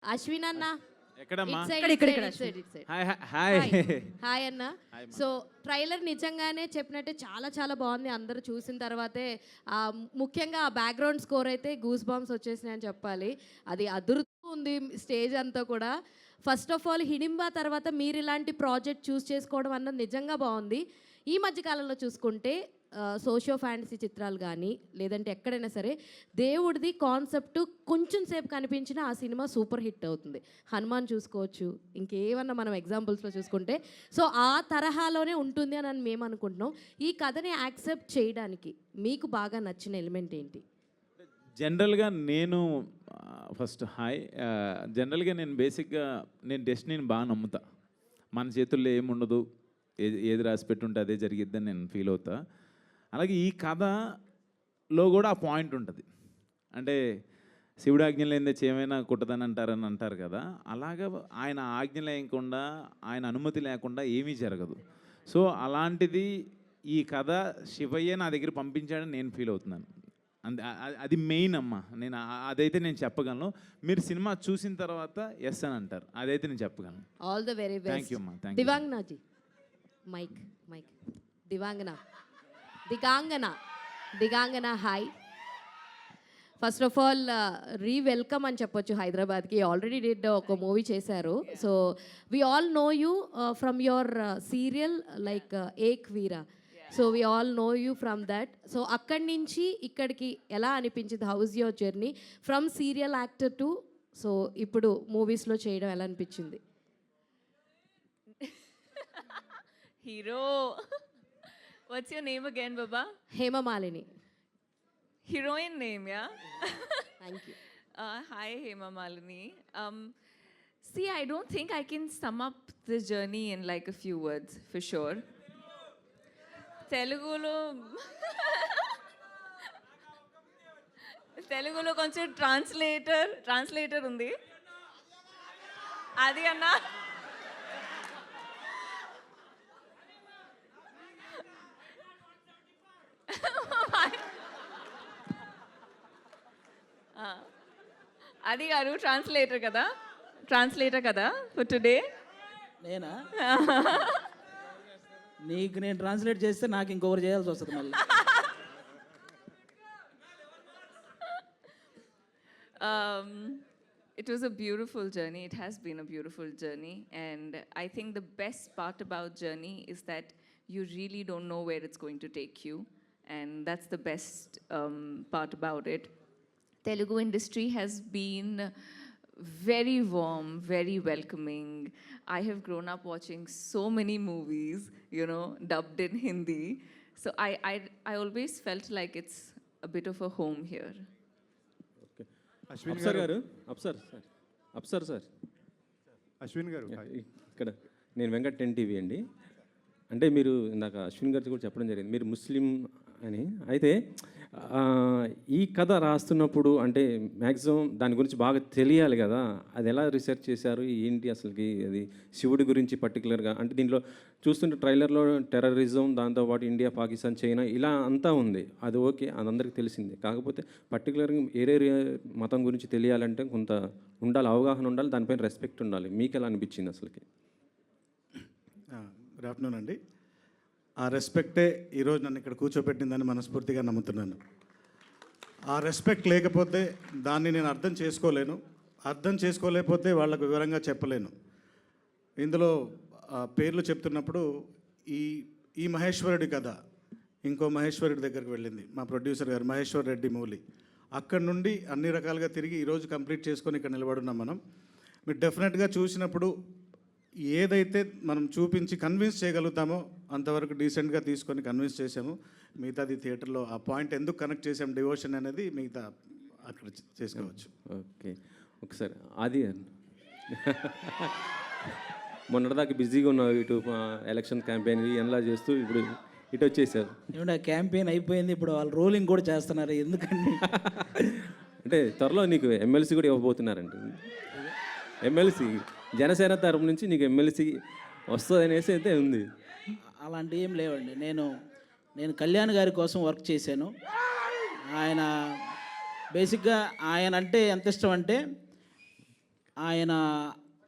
అశ్విన్ అన్న ఎక్కడమ్మా? ఇక్కడ. హాయ్ హాయ్ హాయ్ అన్న. సో ట్రైలర్ నిజంగానే చెప్పినట్టే చాలా చాలా బాగుంది. అందరూ చూసిన తర్వాతే ముఖ్యంగా ఆ బ్యాక్గ్రౌండ్ స్కోర్ అయితే గూస్ బాంబ్స్ వచ్చేసినాయి అని చెప్పాలి. అది అదురుతూ ఉంది స్టేజ్ అంతా కూడా. ఫస్ట్ ఆఫ్ ఆల్ హిడింబా తర్వాత మీరు ఇలాంటి ప్రాజెక్ట్ చూస్ చేసుకోవడం అన్నది నిజంగా బాగుంది. ఈ మధ్యకాలంలో చూసుకుంటే సోషియో ఫ్యాంటసీ చిత్రాలు కానీ లేదంటే ఎక్కడైనా సరే దేవుడిది కాన్సెప్ట్ కొంచెం సేపు కనిపించినా ఆ సినిమా సూపర్ హిట్ అవుతుంది. హనుమాన్ చూసుకోవచ్చు, ఇంకేమన్నా మనం ఎగ్జాంపుల్స్లో చూసుకుంటే. సో ఆ తరహాలోనే ఉంటుంది అని మేము అనుకుంటున్నాం. ఈ కథని యాక్సెప్ట్ చేయడానికి మీకు బాగా నచ్చిన ఎలిమెంట్ ఏంటి? జనరల్గా నేను ఫస్ట్ జనరల్గా నేను బేసిక్గా నేను డెస్టినీని బాగా నమ్ముతా. మన చేతుల్లో ఏముండదు, ఏది రాసి పెట్టుంటే అదే జరిగిద్దని నేను ఫీల్ అవుతా. అలాగే ఈ కథలో కూడా ఆ పాయింట్ ఉంటుంది. అంటే శివుడు ఆజ్ఞ లేనిదే ఏమైనా కుట్టదని అంటారు కదా, అలాగా ఆయన ఆజ్ఞ లేకుండా ఆయన అనుమతి లేకుండా ఏమీ జరగదు. సో అలాంటిది ఈ కథ శివయ్య నా దగ్గర పంపించాడని నేను ఫీల్ అవుతున్నాను. అది మెయిన్ అమ్మ. నేను అదైతే నేను చెప్పగలను. మీరు సినిమా చూసిన తర్వాత ఎస్ అని అంటారు, అదైతే నేను చెప్పగలను. All the very best. Thank you అమ్మా. దివాంగనాజీ mic Digangana hi. First of all welcome అని చెప్పొచ్చు హైదరాబాద్కి. ఆల్రెడీ డిడ్ ఒక మూవీ చేశారు. So we all know you from your serial like Ek Veera. So we all know you from that. So అక్కడి నుంచి ఇక్కడికి ఎలా అనిపించింది? How is your journey from serial actor to so ఇప్పుడు మూవీస్లో చేయడం ఎలా అనిపించింది? Hero. What's your name again, Baba? Hema Malini. Heroine name, yeah? Thank you. Hi, Hema Malini. See, I don't think I can sum up this journey in like a few words, for sure. Telugulo కొంచెం translator ఉంది. అది అన్నా అది గారు translator కదా for today. నేనా? నీకు నేను ట్రాన్స్లేట్ చేస్తే నాకు ఇంకొకరు చేయాల్సి వస్తుంది మళ్ళీ. It was a beautiful journey. It has been a beautiful journey. And I think the best part about journey is that you really don't know where it's going to take you. And that's the best part about it. Telugu industry has been very warm, very welcoming. I have grown up watching so many movies, you know, dubbed in Hindi. So I always felt like it's a bit of a home here. Okay. అప్సర్ sir Ashwin గారు ఇక్కడ నేను Venkat 10 TV అండి. అంటే మీరు ఇందాక అశ్విన్ గారు కూడా చెప్పడం జరిగింది మీరు ముస్లిం అని. అయితే ఈ కథ రాస్తున్నప్పుడు అంటే మ్యాక్సిమం దాని గురించి బాగా తెలియాలి కదా, అది ఎలా రీసెర్చ్ చేశారు ఏంటి అసలుకి? అది శివుడి గురించి పర్టికులర్గా అంటే దీంట్లో చూస్తుంటే ట్రైలర్లో టెర్రరిజం, దాంతోపాటు ఇండియా, పాకిస్తాన్, చైనా ఇలా అంతా ఉంది. అది ఓకే, అది అందరికీ తెలిసిందే. కాకపోతే పర్టికులర్గా ఏరే మతం గురించి తెలియాలంటే కొంత ఉండాలి, అవగాహన ఉండాలి, దానిపైన రెస్పెక్ట్ ఉండాలి. మీకు ఎలా అనిపించింది అసలుకి? గుడ్ ఆఫ్టర్నూన్ అండి. ఆ రెస్పెక్టే ఈరోజు నన్ను ఇక్కడ కూర్చోపెట్టిందని మనస్ఫూర్తిగా నమ్ముతున్నాను. ఆ రెస్పెక్ట్ లేకపోతే దాన్ని నేను అర్థం చేసుకోలేకపోతే వాళ్ళకు వివరంగా చెప్పలేను. ఇందులో పేర్లు చెప్తున్నప్పుడు ఈ మహేశ్వరుడి కథ ఇంకో మహేశ్వరుడి దగ్గరికి వెళ్ళింది, మా ప్రొడ్యూసర్ గారు మహేశ్వర్ రెడ్డి మూలి. అక్కడి నుండి అన్ని రకాలుగా తిరిగి ఈరోజు కంప్లీట్ చేసుకొని ఇక్కడ నిలబడున్నాం మనం. మీరు డెఫినెట్గా చూసినప్పుడు ఏదైతే మనం చూపించి కన్విన్స్ చేయగలుగుతామో అంతవరకు డీసెంట్గా తీసుకొని కన్విన్స్ చేసాము. మిగతాది థియేటర్లో ఆ పాయింట్ ఎందుకు కనెక్ట్ చేసాము డివోషన్ అనేది మిగతా అక్కడ చేసుకోవచ్చు. ఓకే, ఒకసారి అది మొన్నటిదాకా బిజీగా ఉన్నావు, ఇటు ఎలక్షన్ క్యాంపెయిన్ ఎలా చేస్తూ ఇప్పుడు ఇటు వచ్చేసారు. ఏమంటే క్యాంపెయిన్ అయిపోయింది, ఇప్పుడు వాళ్ళు రోలింగ్ కూడా చేస్తున్నారు. ఎందుకండి అంటే త్వరలో నీకు ఎమ్మెల్సీ కూడా ఇవ్వబోతున్నారంట. ఎమ్మెల్సీ జనసేన తరపు నుంచి నీకు ఎమ్మెల్సీ వస్తుంది అనేసి అయితే ఉంది. అలాంటివి ఏం లేవండి. నేను కళ్యాణ్ గారి కోసం వర్క్ చేశాను. ఆయన బేసిక్గా ఆయన అంటే ఎంత ఇష్టం అంటే ఆయన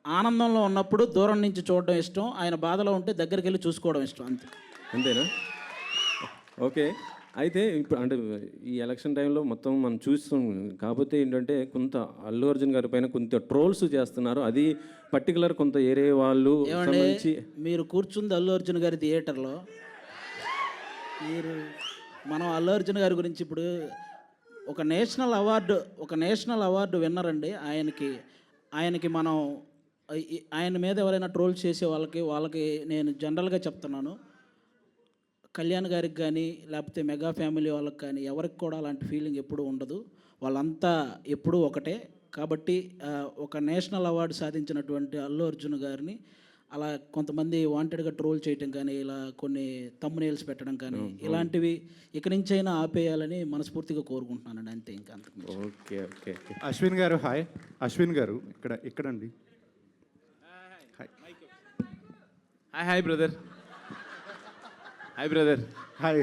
ఆనందంలో ఉన్నప్పుడు దూరం నుంచి చూడడం ఇష్టం, ఆయన బాధలో ఉంటే దగ్గరికి వెళ్ళి చూసుకోవడం ఇష్టం, అంతే. అంతేనా? ఓకే. అయితే ఇప్పుడు అంటే ఈ ఎలక్షన్ టైంలో మొత్తం మనం చూస్తాం. కాకపోతే ఏంటంటే కొంత అల్లు అర్జున్ గారి పైన కొంత ట్రోల్స్ చేస్తున్నారు. అది పర్టికులర్ కొంత ఏరే వాళ్ళు ఏమండి, సంబంధించి మీరు కూర్చుంది అల్లు అర్జున్ గారి థియేటర్లో, మీరు మనం అల్లు అర్జున్ గారి గురించి ఇప్పుడు ఒక నేషనల్ అవార్డు విన్నర్ అండి. ఆయనకి మనం ఆయన మీద ఎవరైనా ట్రోల్ చేసే వాళ్ళకి నేను జనరల్గా చెప్తున్నాను, కళ్యాణ్ గారికి కానీ లేకపోతే మెగా ఫ్యామిలీ వాళ్ళకి కానీ ఎవరికి కూడా అలాంటి ఫీలింగ్ ఎప్పుడూ ఉండదు. వాళ్ళంతా ఎప్పుడూ ఒకటే. కాబట్టి ఒక నేషనల్ అవార్డు సాధించినటువంటి అల్లు అర్జున్ గారిని అలా కొంతమంది వాంటెడ్గా ట్రోల్ చేయటం కానీ, ఇలా కొన్ని తమ్మునేల్స్ పెట్టడం కానీ, ఇలాంటివి ఇక నుంచైనా ఆపేయాలని మనస్ఫూర్తిగా కోరుకుంటున్నానండి, అంతే. ఇంకా అంతకు ఓకే ఓకే ఓకే. అశ్విన్ గారు హాయ్. అశ్విన్ గారు ఇక్కడండి. Hi brother. Hi brother. Hi.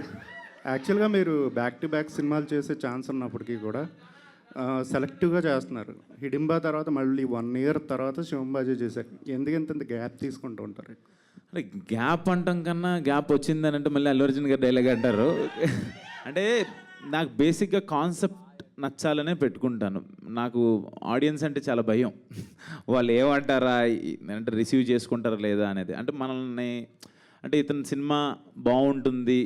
యాక్చువల్గా మీరు బ్యాక్ టు బ్యాక్ సినిమాలు చేసే ఛాన్స్ ఉన్నప్పటికీ కూడా సెలెక్టివ్గా చేస్తున్నారు. హిడింబా తర్వాత మళ్ళీ 1 ఇయర్ తర్వాత శివంబాజీ చేశారు. ఎందుకంత గ్యాప్ తీసుకుంటూ ఉంటారు? అంటే గ్యాప్ అంటాం కన్నా గ్యాప్ వచ్చిందని అంటే మళ్ళీ అల్లు అర్జున్ గారు డైలాగ్ అంటారు. అంటే నాకు బేసిక్గా కాన్సెప్ట్ నచ్చాలనే పెట్టుకుంటాను. నాకు ఆడియన్స్ అంటే చాలా భయం. వాళ్ళు ఏమంటారా అంటే రిసీవ్ చేసుకుంటారా లేదా అనేది. అంటే మనల్ని అంటే ఇతని సినిమా బాగుంటుంది,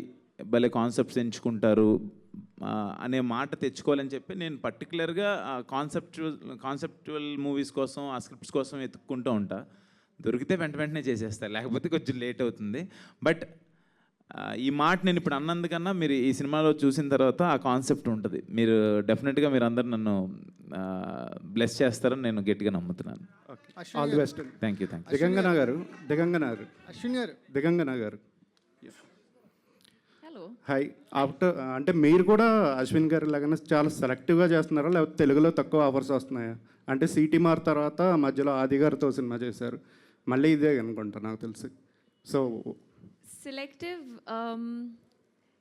భలే కాన్సెప్ట్స్ ఎంచుకుంటారు అనే మాట తెచ్చుకోవాలని చెప్పి నేను పర్టికులర్గా కాన్సెప్చువల్ మూవీస్ కోసం, ఆ స్క్రిప్ట్స్ కోసం వెతుక్కుంటూ ఉంటా. దొరికితే వెంటనే చేసేస్తా, లేకపోతే కొంచెం లేట్ అవుతుంది. బట్ ఈ మాట నేను ఇప్పుడు అన్నందుకన్నా మీరు ఈ సినిమాలో చూసిన తర్వాత ఆ కాన్సెప్ట్ ఉంటుంది. మీరు డెఫినెట్గా మీరు అందరు నన్ను బ్లెస్ చేస్తారని నేను గట్టిగా నమ్ముతున్నాను. All the best. Thank you. Digangana గారు Hello. హాయ్. అంటే మీరు కూడా అశ్విన్ గారి లాగానే చాలా సెలెక్టివ్గా చేస్తున్నారా, లేకపోతే తెలుగులో తక్కువ ఆఫర్స్ వస్తున్నాయా? అంటే సిటీ మార్ తర్వాత మధ్యలో ఆది గారితో సినిమా చేశారు, మళ్ళీ ఇదే అనుకుంటా నాకు తెలిసి. So Selective,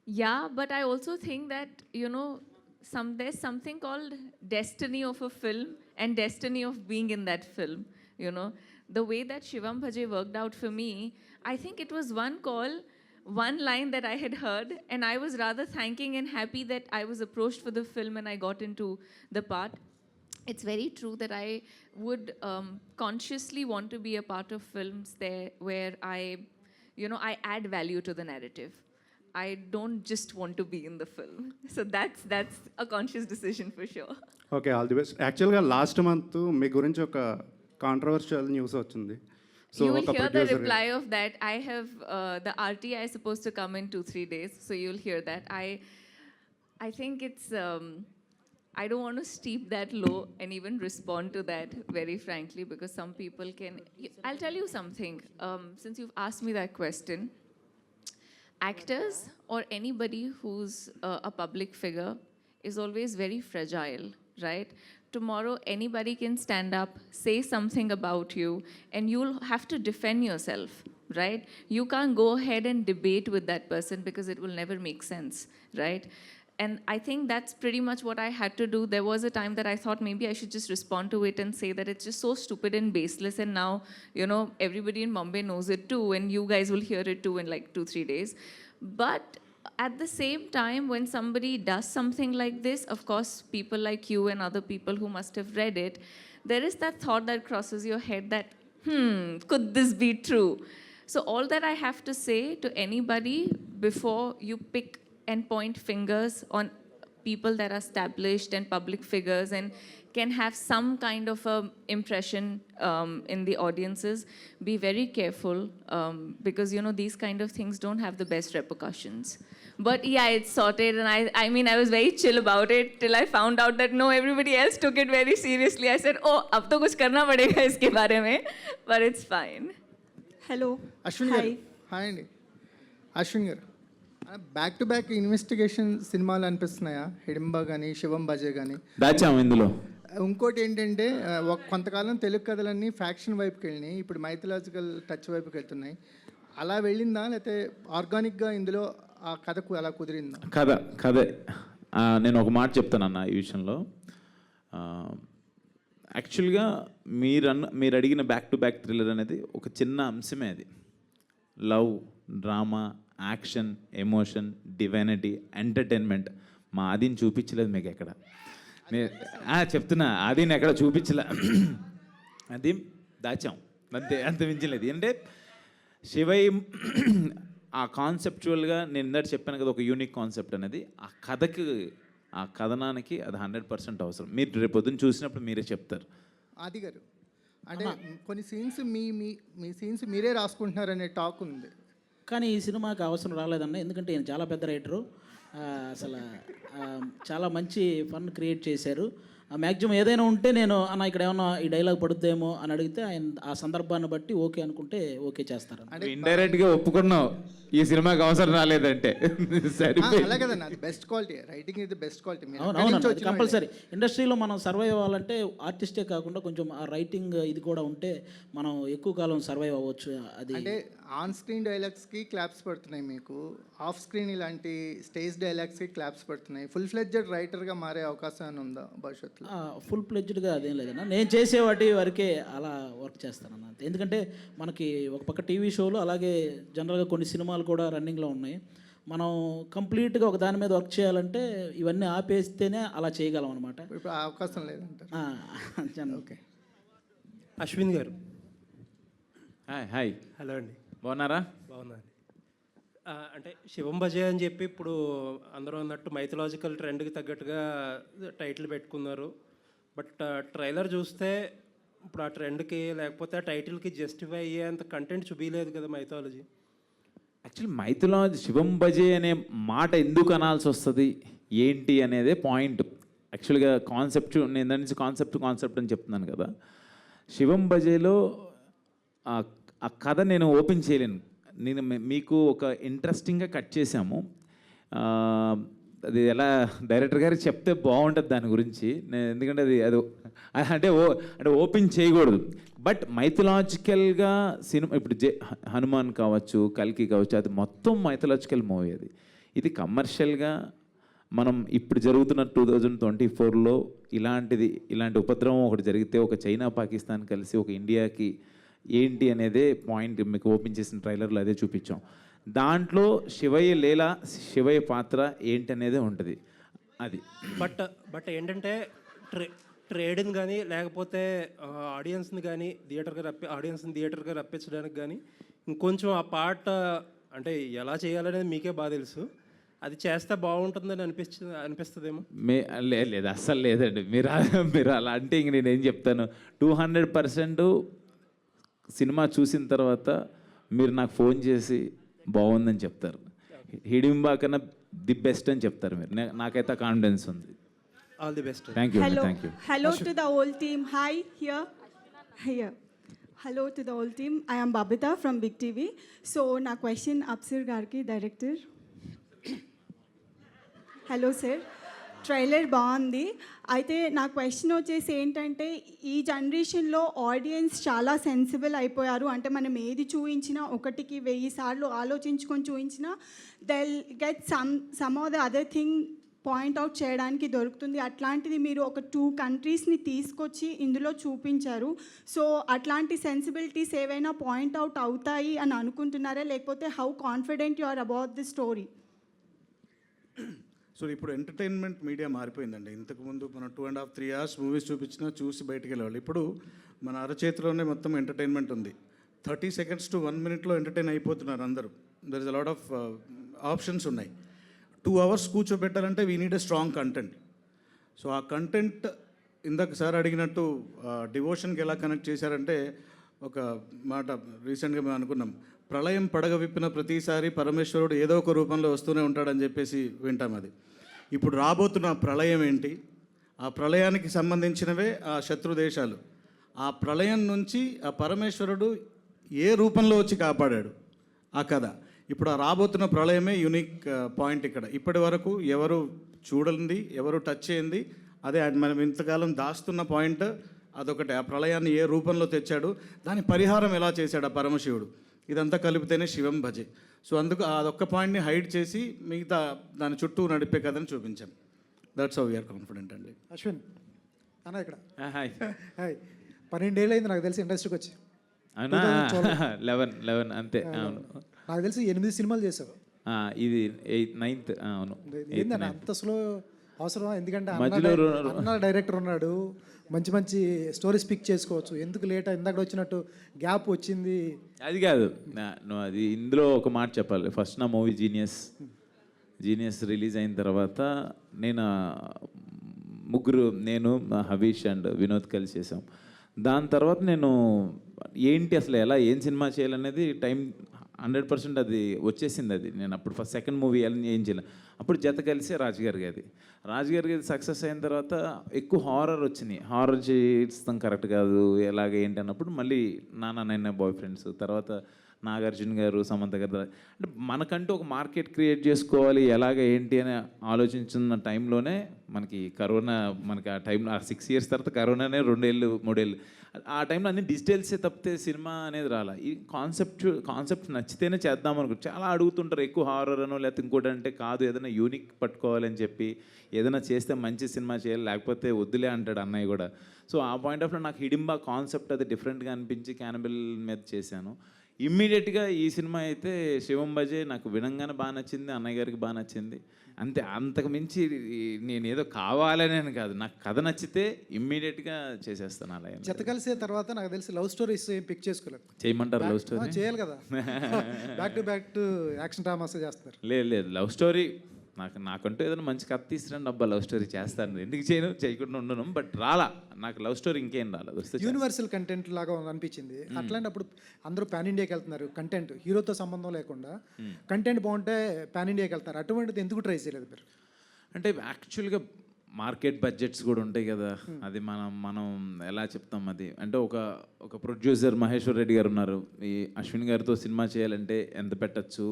yeah, but I also think that, you know, there's something called destiny of a film and destiny of being in that film, you know. The way that Shivam Bhaje worked out for me, I think it was one call, one line that I had heard, and I was rather thanking and happy that I was approached for the film and I got into the part. It's very true that I would consciously want to be a part of films there where I add value to the narrative. I don't just want to be in the film. So that's a conscious decision for sure. Okay, all the best. యాక్చువల్గా last month మీ గురించి ఒక controversial news వచ్చింది. So You will ఒక hear the producer reply of that. I have the RTI is supposed to come in 2-3 days, so you'll hear that. I think it's I don't want to steep that low and even respond to that very frankly, because some people can. I'll tell you something. Since you've asked me that question, actors or anybody who's a public figure is always very fragile, right? Tomorrow, anybody can stand up, say something about you, and you'll have to defend yourself, right? You can't go ahead and debate with that person because it will never make sense, right? And I think that's pretty much what I had to do. There was a time that I thought maybe I should just respond to it and say that it's just so stupid and baseless. And now, you know, everybody in Mumbai knows it too, and you guys will hear it too in like 2-3 days. But at the same time, when somebody does something like this, of course, people like you and other people who must have read it, there is that thought that crosses your head that, could this be true? So all that I have to say to anybody before you pick and point fingers on people that are established and public figures and can have some kind of a impression in the audiences, be very careful, because you know these kind of things don't have the best repercussions. But yeah, it's sorted, and I mean I was very chill about it till I found out that no, everybody else took it very seriously. I said, oh, ab to kuch karna padega iske bare mein, but it's fine. Hello Ashwin గారు hi అండి. అశ్విన్ గారు back to back investigation సినిమాలు అనిపిస్తున్నాయా? హిడింబా కానీ శివం బజే కానీ. దాచాము ఇందులో. ఇంకోటి ఏంటంటే కొంతకాలం తెలుగు కథలన్నీ ఫ్యాక్షన్ వైపుకి వెళ్ళినాయి, ఇప్పుడు మైథలాజికల్ టచ్ వైపుకి వెళ్తున్నాయి. అలా వెళ్ళిందా, లేకపోతే ఆర్గానిక్గా ఇందులో ఆ కథకు అలా కుదిరిందా? కథే. నేను ఒక మాట చెప్తానన్న ఈ విషయంలో. యాక్చువల్గా మీరు అడిగిన బ్యాక్ టు బ్యాక్ థ్రిల్లర్ అనేది ఒక చిన్న అంశమే అది. Love, drama, action, emotion, divinity, entertainment. మా ఆదిని చూపించలేదు మీకు ఎక్కడ. చెప్తున్నా, ఆదిని ఎక్కడ చూపించలే. అది దాచాం అంతే, అంత మించలేదు. అంటే శివయ్య ఆ కాన్సెప్చువల్గా నేను ఇందాక చెప్పాను కదా, ఒక యూనిక్ కాన్సెప్ట్ అనేది ఆ కథకి, ఆ కథనానికి అది 100% అవసరం. మీరు రేపు పొద్దున్న చూసినప్పుడు మీరే చెప్తారు. ఆది గారు అంటే కొన్ని సీన్స్ మీ సీన్స్ మీరే రాసుకుంటున్నారనే టాక్ ఉంది. కానీ ఈ సినిమాకి అవసరం రాలేదన్న, ఎందుకంటే ఈయన చాలా పెద్ద రైటరు. అసలు చాలా మంచి ఫన్ క్రియేట్ చేశారు. మ్యాక్సిమం ఏదైనా ఉంటే నేను అన్న ఇక్కడ ఏమన్నా ఈ డైలాగ్ పడుద్దేమో అని అడిగితే ఆయన ఆ సందర్భాన్ని బట్టి ఓకే అనుకుంటే ఓకే చేస్తారు. ఇండైరెక్ట్గా ఒప్పుకున్నావు ఈ సినిమాకి అవసరం రాలేదంటే. అలా కదన్న, అది బెస్ట్ క్వాలిటీ. రైటింగ్ ఇది బెస్ట్ క్వాలిటీ. అవునవును, కంపల్సరీ. ఇండస్ట్రీలో మనం సర్వైవ్ అవ్వాలంటే ఆర్టిస్టే కాకుండా కొంచెం ఆ రైటింగ్ ఇది కూడా ఉంటే మనం ఎక్కువ కాలం సర్వైవ్ అవ్వచ్చు. అది అంటే ఆన్ స్క్రీన్ డైలాగ్స్కి క్లాప్స్ పడుతున్నాయి మీకు, ఆఫ్ స్క్రీన్ ఇలాంటి స్టేజ్ డైలాగ్స్కి క్లాప్స్ పడుతున్నాయి. ఫుల్ ఫ్లెడ్జెడ్ రైటర్గా మారే అవకాశం ఏమైనా ఉందా భవిష్యత్తులో? ఫుల్ ప్లెడ్జ్డ్గా అదేం లేదన్నా, నేను చేసే వాటి వరకే అలా వర్క్ చేస్తానన్న. ఎందుకంటే మనకి ఒక పక్క టీవీ షోలు, అలాగే జనరల్గా కొన్ని సినిమాలు కూడా రన్నింగ్లో ఉన్నాయి. మనం కంప్లీట్గా ఒక దాని మీద వర్క్ చేయాలంటే ఇవన్నీ ఆపేస్తేనే అలా చేయగలం అనమాట. ఇప్పుడు ఆ అవకాశం లేదంటారు. ఓకే. అశ్విన్ గారు, హాయ్, హలో అండి. బాగున్నారా? బాగున్నాను. అంటే శివం భజే అని చెప్పి ఇప్పుడు అందరూ అన్నట్టు మైథలాజికల్ ట్రెండ్కి తగ్గట్టుగా టైటిల్ పెట్టుకున్నారు. బట్ ట్రైలర్ చూస్తే ఇప్పుడు ఆ ట్రెండ్కి లేకపోతే ఆ టైటిల్కి జస్టిఫై అయ్యేంత కంటెంట్ చూపించలేదు కదా మైథాలజీ. యాక్చువల్లీ మైథలాజీ శివం భజే అనే మాట ఎందుకు అనాల్సి వస్తుంది ఏంటి అనేదే పాయింట్. యాక్చువల్గా కాన్సెప్ట్, నేను దాని నుంచి కాన్సెప్ట్ అని చెప్తున్నాను కదా. శివం భజేలో ఆ కథ నేను ఓపెన్ చేయలేను. నేను మీకు ఒక ఇంట్రెస్టింగ్గా కట్ చేశాము. అది ఎలా డైరెక్టర్ గారికి చెప్తే బాగుంటుంది దాని గురించి. ఎందుకంటే అది అంటే ఓపెన్ చేయకూడదు. బట్ మైథలాజికల్గా సినిమా ఇప్పుడు హనుమాన్ కావచ్చు, కల్కి కావచ్చు, అది మొత్తం మైథలాజికల్ మూవీ. అది ఇది కమర్షియల్గా మనం ఇప్పుడు జరుగుతున్న 2024లో ఇలాంటి ఉపద్రవం ఒకటి జరిగితే, ఒక చైనా పాకిస్తాన్ కలిసి ఒక ఇండియాకి ఏంటి అనేదే పాయింట్. మీకు ఓపెన్ చేసిన ట్రైలర్లో అదే చూపించాం. దాంట్లో శివయ్య పాత్ర ఏంటి అనేదే ఉంటుంది. అది బట్ ఏంటంటే ట్రేడ్ని కానీ లేకపోతే ఆడియన్స్ని కానీ థియేటర్గా రప్పించడానికి కానీ ఇంకొంచెం ఆ పార్ట్ అంటే ఎలా చేయాలనేది మీకే బాగా తెలుసు. అది చేస్తే బాగుంటుందని అనిపిస్తుందేమో. లేదు, అస్సలు లేదండి. మీరు అలా అంటే ఇంక నేనేం చెప్తాను. 200% సినిమా చూసిన తర్వాత మీరు నాకు ఫోన్ చేసి బాగుందని చెప్తారు. హిడింబా కన్నా ది బెస్ట్ అని చెప్తారు మీరు. నాకైతే కాన్ఫిడెన్స్ ఉంది. All the best. Thank you. Thank you. Hello to the whole team. Hi, here. Hello to the whole team. I am Babita from Big TV. So, na question Apsir Garki, director. Hello sir, trailer బాగుంది. అయితే నా question వచ్చేసి ఏంటంటే, ఈ జనరేషన్లో audience చాలా sensible అయిపోయారు. అంటే మనం ఏది చూపించినా 1కి 1000 సార్లు ఆలోచించుకొని చూపించినా they'll get some of the other thing point out చేయడానికి దొరుకుతుంది. అట్లాంటిది మీరు ఒక 2 కంట్రీస్ని తీసుకొచ్చి ఇందులో చూపించారు. సో అట్లాంటి సెన్సిబిలిటీస్ ఏవైనా పాయింట్అవుట్ అవుతాయి అని అనుకుంటున్నారా, లేకపోతే how confident you are about the story? So ఇప్పుడు ఎంటర్టైన్మెంట్ మీడియా మారిపోయిందండి. ఇంతకుముందు మనం 2.5 3 hours మూవీస్ చూపించినా చూసి బయటికి వెళ్ళేవాళ్ళు. ఇప్పుడు మన అరచేతిలోనే మొత్తం ఎంటర్టైన్మెంట్ ఉంది. 30 seconds to 1 minuteలో ఎంటర్టైన్ అయిపోతున్నారు అందరూ. There is a lot of options ఉన్నాయి. 2 hours కూర్చోబెట్టాలంటే we need a strong content. So ఆ కంటెంట్ ఇందాక సార్ అడిగినట్టు డివోషన్కి ఎలా కనెక్ట్ చేశారంటే, ఒక మాట రీసెంట్గా మేము అనుకున్నాం, ప్రళయం పడగ విప్పిన ప్రతిసారి పరమేశ్వరుడు ఏదో ఒక రూపంలో వస్తూనే ఉంటాడని చెప్పేసి వింటాం. అది ఇప్పుడు రాబోతున్న ప్రళయం ఏంటి, ఆ ప్రళయానికి సంబంధించినవే ఆ శత్రు దేశాలు. ఆ ప్రళయం నుంచి ఆ పరమేశ్వరుడు ఏ రూపంలో వచ్చి కాపాడాడు ఆ కథ. ఇప్పుడు ఆ రాబోతున్న ప్రళయమే యూనిక్ పాయింట్ ఇక్కడ. ఇప్పటి వరకు ఎవరు చూడండి, ఎవరు టచ్ చేయండి, అదే మనం ఇంతకాలం దాస్తున్న పాయింట్ అదొకటి. ఆ ప్రళయాన్ని ఏ రూపంలో తెచ్చాడు, దాని పరిహారం ఎలా చేశాడు ఆ పరమశివుడు, ఇదంతా కలిపితేనే శివం భజే. సో అందుకు అదొక్క పాయింట్ని హైడ్ చేసి మిగతా దాని చుట్టూ నడిపే కథని చూపించాం. దట్స్ హౌ వీఆర్ కాన్ఫిడెంట్ అండి. అశ్విన్, అన్న ఇక్కడ హాయ్. హాయ్ 12 ఏళ్ళు అయింది నాకు తెలిసి ఇండస్ట్రీకి వచ్చి. అవునా 11 అంతే అవును. నాకు తెలిసి 8 సినిమాలు చేసావు. ఇది 9th అవును. ఏందన్న అంత స్లో అవసరమా? ఎందుకంటే మధ్యలో అన్న డైరెక్టర్ ఉన్నాడు, మంచి మంచి స్టోరీస్ పిక్ చేసుకోవచ్చు. ఎందుకు లేట్ ఇందాక వచ్చినట్టు గ్యాప్ వచ్చింది? అది కాదు నువ్వు అది ఇందులో ఒక మాట చెప్పాలి. ఫస్ట్ నా మూవీ జీనియస్ రిలీజ్ అయిన తర్వాత నేను ముగ్గురు నేను హవీష్ అండ్ వినోద్ కలిసి చేసాం. దాని తర్వాత నేను ఏంటి అసలు ఏం సినిమా చేయాలనేది టైం 100% అది వచ్చేసింది. అది నేను అప్పుడు ఫస్ట్ సెకండ్ మూవీ ఏం చేయలేదు. అప్పుడు జత కలిసి రాజుగారి గది సక్సెస్ అయిన తర్వాత ఎక్కువ హారర్ వచ్చినాయి. హారర్ చేస్తాం కరెక్ట్ కాదు ఏంటి అన్నప్పుడు మళ్ళీ నాన్న బాయ్ ఫ్రెండ్స్, తర్వాత నాగార్జున గారు, సమంత గారు, అంటే మనకంటూ ఒక మార్కెట్ క్రియేట్ చేసుకోవాలి ఏంటి అని ఆలోచించిన టైంలోనే మనకి కరోనా, మనకి ఆ టైంలో 6 years తర్వాత కరోనానే 2 ఏళ్ళు 3 ఏళ్ళు. ఆ టైంలో అన్ని డిజిటల్సే తప్పితే సినిమా అనేది రాలా. ఈ కాన్సెప్ట్ నచ్చితేనే చేద్దాం అనుకుంటారు. చాలా అడుగుతుంటారు ఎక్కువ హారర్ అనో లేకపోతే ఇంకోటి అంటే కాదు ఏదైనా యూనిక్ పట్టుకోవాలని చెప్పి ఏదైనా చేస్తే మంచి సినిమా చేయాలి లేకపోతే వద్దులే అంటాడు అన్నయ్య కూడా. సో ఆ పాయింట్ ఆఫ్లో నాకు హిడింబా కాన్సెప్ట్ అది డిఫరెంట్గా అనిపించి క్యానబిల్ మీద చేశాను. ఇమ్మీడియట్గా ఈ సినిమా అయితే శివం బజే నాకు వినంగానే బాగా నచ్చింది, అన్నయ్య గారికి బాగా నచ్చింది. అంతే, అంతకు మించి నేను ఏదో కావాలని కాదు, నాకు కథ నచ్చితే ఇమ్మీడియట్గా చేసేస్తాను. అలా జత కలిసే తర్వాత నాకు తెలిసి లవ్ స్టోరీస్ ఏం పిక్ చేసుకోలేదు. చేయమంటారు లవ్ స్టోరీ? చేయాలి కదా, బ్యాక్ టు యాక్షన్ డ్రామాస్ చేస్తారు. లేదు లవ్ స్టోరీ నాకంటూ ఏదైనా మంచి కథ తీసుకురండి అబ్బా లవ్ స్టోరీ చేస్తాను, ఎందుకు చేయకుండా ఉండను. బట్ రాలా నాకు లవ్ స్టోరీ ఇంకేం రాలేదు. వస్తే యూనివర్సల్ కంటెంట్ లాగా అనిపించింది. అట్లాంటప్పుడు అందరూ పాన్ ఇండియాకి వెళ్తున్నారు, కంటెంట్ హీరోతో సంబంధం లేకుండా కంటెంట్ బాగుంటే పాన్ ఇండియాకి వెళ్తారు. అటువంటిది ఎందుకు ట్రై చేయలేదు మీరు? అంటే యాక్చువల్గా మార్కెట్ బడ్జెట్స్ కూడా ఉంటాయి కదా, అది మనం ఎలా చెప్తాం అది. అంటే ఒక ప్రొడ్యూసర్ మహేశ్వర్ రెడ్డి గారు ఉన్నారు, ఈ అశ్విన్ గారితో సినిమా చేయాలంటే ఎంత పెట్టచ్చు,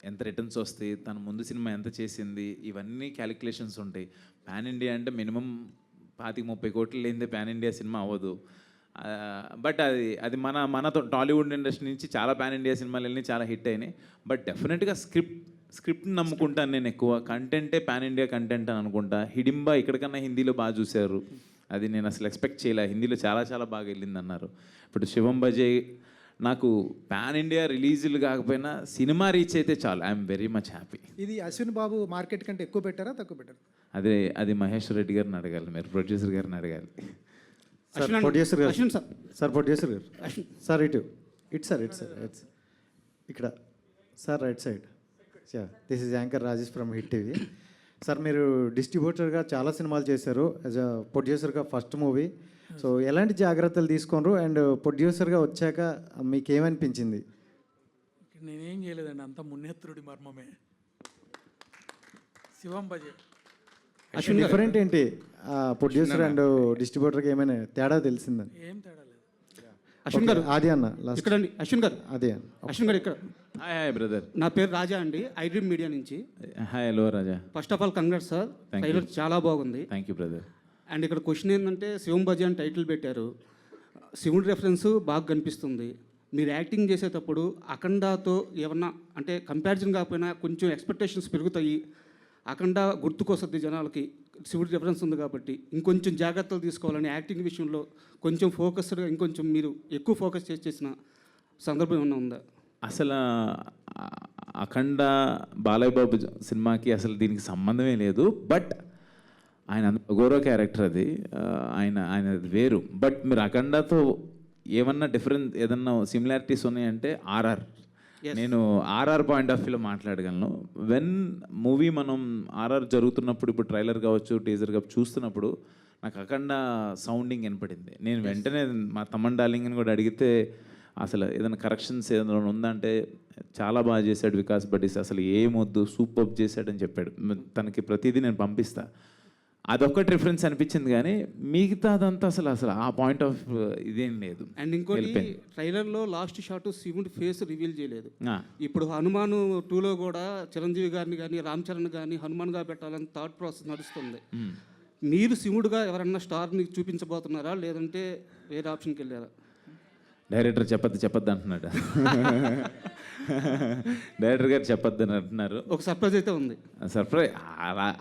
ఎంత రిటర్న్స్ వస్తాయి, తన ముందు సినిమా ఎంత చేసింది, ఇవన్నీ క్యాలిక్యులేషన్స్ ఉంటాయి. పాన్ ఇండియా అంటే మినిమం 25-30 కోట్లు లేనిదే పాన్ ఇండియా సినిమా అవ్వదు. బట్ అది మన టాలీవుడ్ ఇండస్ట్రీ నుంచి చాలా పాన్ ఇండియా సినిమాలు వెళ్ళి చాలా హిట్ అయినాయి. బట్ డెఫినెట్గా స్క్రిప్ట్ని నమ్ముకుంటాను నేను ఎక్కువ. కంటెంటే పాన్ ఇండియా కంటెంట్ అని అనుకుంటా. హిడింబా ఇక్కడికన్నా హిందీలో బాగా చూశారు, అది నేను అసలు ఎక్స్పెక్ట్ చేయలే. హిందీలో చాలా చాలా బాగా వెళ్ళింది అన్నారు. ఇప్పుడు శివం బజే నాకు పాన్ ఇండియా రిలీజులు కాకపోయినా సినిమా రీచ్ అయితే చాలు, ఐఎమ్ వెరీ మచ్ హ్యాపీ. ఇది అశ్విన్ బాబు మార్కెట్ కంటే ఎక్కువ పెట్టారా తక్కువ పెట్టారా? అది మహేశ్వర్ రెడ్డి గారిని అడగాలి, మీరు ప్రొడ్యూసర్ గారిని అడగాలి. ప్రొడ్యూసర్ గారు ప్రొడ్యూసర్ గారు సార్ ఇటు సార్ ఇక్కడ sir right side. This is anchor Rajesh from hit TV. Sir మీరు డిస్ట్రిబ్యూటర్గా చాలా సినిమాలు చేశారు, యాజ్ అ ప్రొడ్యూసర్గా ఫస్ట్ మూవీ. సో ఎలాంటి జాగ్రత్తలు తీసుకున్నారు అండ్ ప్రొడ్యూసర్గా వచ్చాక మీకు ఏమనిపించింది? నేనేం చేయలేదండి, అంత మున్నేత్రుడి మర్మమే. శివం బజే డిఫరెంట్ ఏంటి ప్రొడ్యూసర్ అండ్ డిస్ట్రిబ్యూటర్కి ఏమైనా తేడా తెలిసిందని? ఏం తేడా లేదు. అశ్విన్ గారు అది అన్న ఇక్కడ అండి అశ్విన్ గారు, అదే అశ్విన్ గారు ఇక్కడ. హాయ్ బ్రదర్, నా పేరు రాజా అండి, ఐడ్రీమ్ మీడియా నుంచి. Hi hello Raja. First of all congrats sir, trailer చాలా బాగుంది. Thank you brother. అండ్ ఇక్కడ క్వశ్చన్ ఏంటంటే శివం బజే అని టైటిల్ పెట్టారు, శివుడి రెఫరెన్స్ బాగా కనిపిస్తుంది. మీరు యాక్టింగ్ చేసేటప్పుడు అఖండాతో ఏమన్నా అంటే కంపారిజన్ కాకపోయినా కొంచెం ఎక్స్పెక్టేషన్స్ పెరుగుతాయి, అఖండ గుర్తుకొస్తుంది జనాలకి, శివుడి రెఫరెన్స్ ఉంది కాబట్టి ఇంకొంచెం జాగ్రత్తలు తీసుకోవాలని యాక్టింగ్ విషయంలో కొంచెం ఫోకస్డ్గా ఇంకొంచెం మీరు ఎక్కువ ఫోకస్ చేసిన సందర్భం ఏమన్నా ఉందా? అసలు అఖండ బాలయ్య బాబు సినిమాకి అసలు దీనికి సంబంధమే లేదు. బట్ ఆయన గౌరవ క్యారెక్టర్ అది, ఆయన వేరు. బట్ మీరు అఖండతో ఏమన్నా డిఫరెన్స్ ఏదన్నా సిమిలారిటీస్ ఉన్నాయంటే ఆర్ఆర్, నేను ఆర్ఆర్ పాయింట్ ఆఫ్ వ్యూలో మాట్లాడగలను. వెన్ మూవీ మనం ఆర్ఆర్ జరుగుతున్నప్పుడు, ఇప్పుడు ట్రైలర్ కావచ్చు టీజర్ కావచ్చు చూస్తున్నప్పుడు నాకు అఖండ సౌండింగ్ వినపడింది. నేను వెంటనే మా తమ్మన్ డార్లింగ్ని కూడా అడిగితే అసలు ఏదైనా కరెక్షన్స్ ఏదైనా ఉందంటే చాలా బాగా చేశాడు వికాస్ బడ్డీస్, అసలు ఏమొద్దు సూపర్ చేశాడని చెప్పాడు. తనకి ప్రతిదీ నేను పంపిస్తా. అదొక్కటి రిఫరెన్స్ అనిపించింది కానీ మిగతా అదంతా అసలు ఆ పాయింట్ ఆఫ్ ఇదేం లేదు. అండ్ ఇంకోటి ట్రైలర్లో లాస్ట్ షాట్ శివుడి ఫేస్ రివీల్ చేయలేదు. ఇప్పుడు హనుమాన్ 2లో కూడా చిరంజీవి గారిని కానీ రామ్ చరణ్ కానీ హనుమాన్గా పెట్టాలని థాట్ ప్రాసెస్ నడుస్తుంది. మీరు శివుడుగా ఎవరన్నా స్టార్ని చూపించబోతున్నారా లేదంటే వేరే ఆప్షన్కి వెళ్ళారా? డైరెక్టర్ చెప్పొద్దు అంటున్నాడు. డైరెక్టర్ గారు చెప్పొద్దు అని అంటున్నారు. ఒక సర్ప్రైజ్ అయితే ఉంది. సర్ప్రైజ్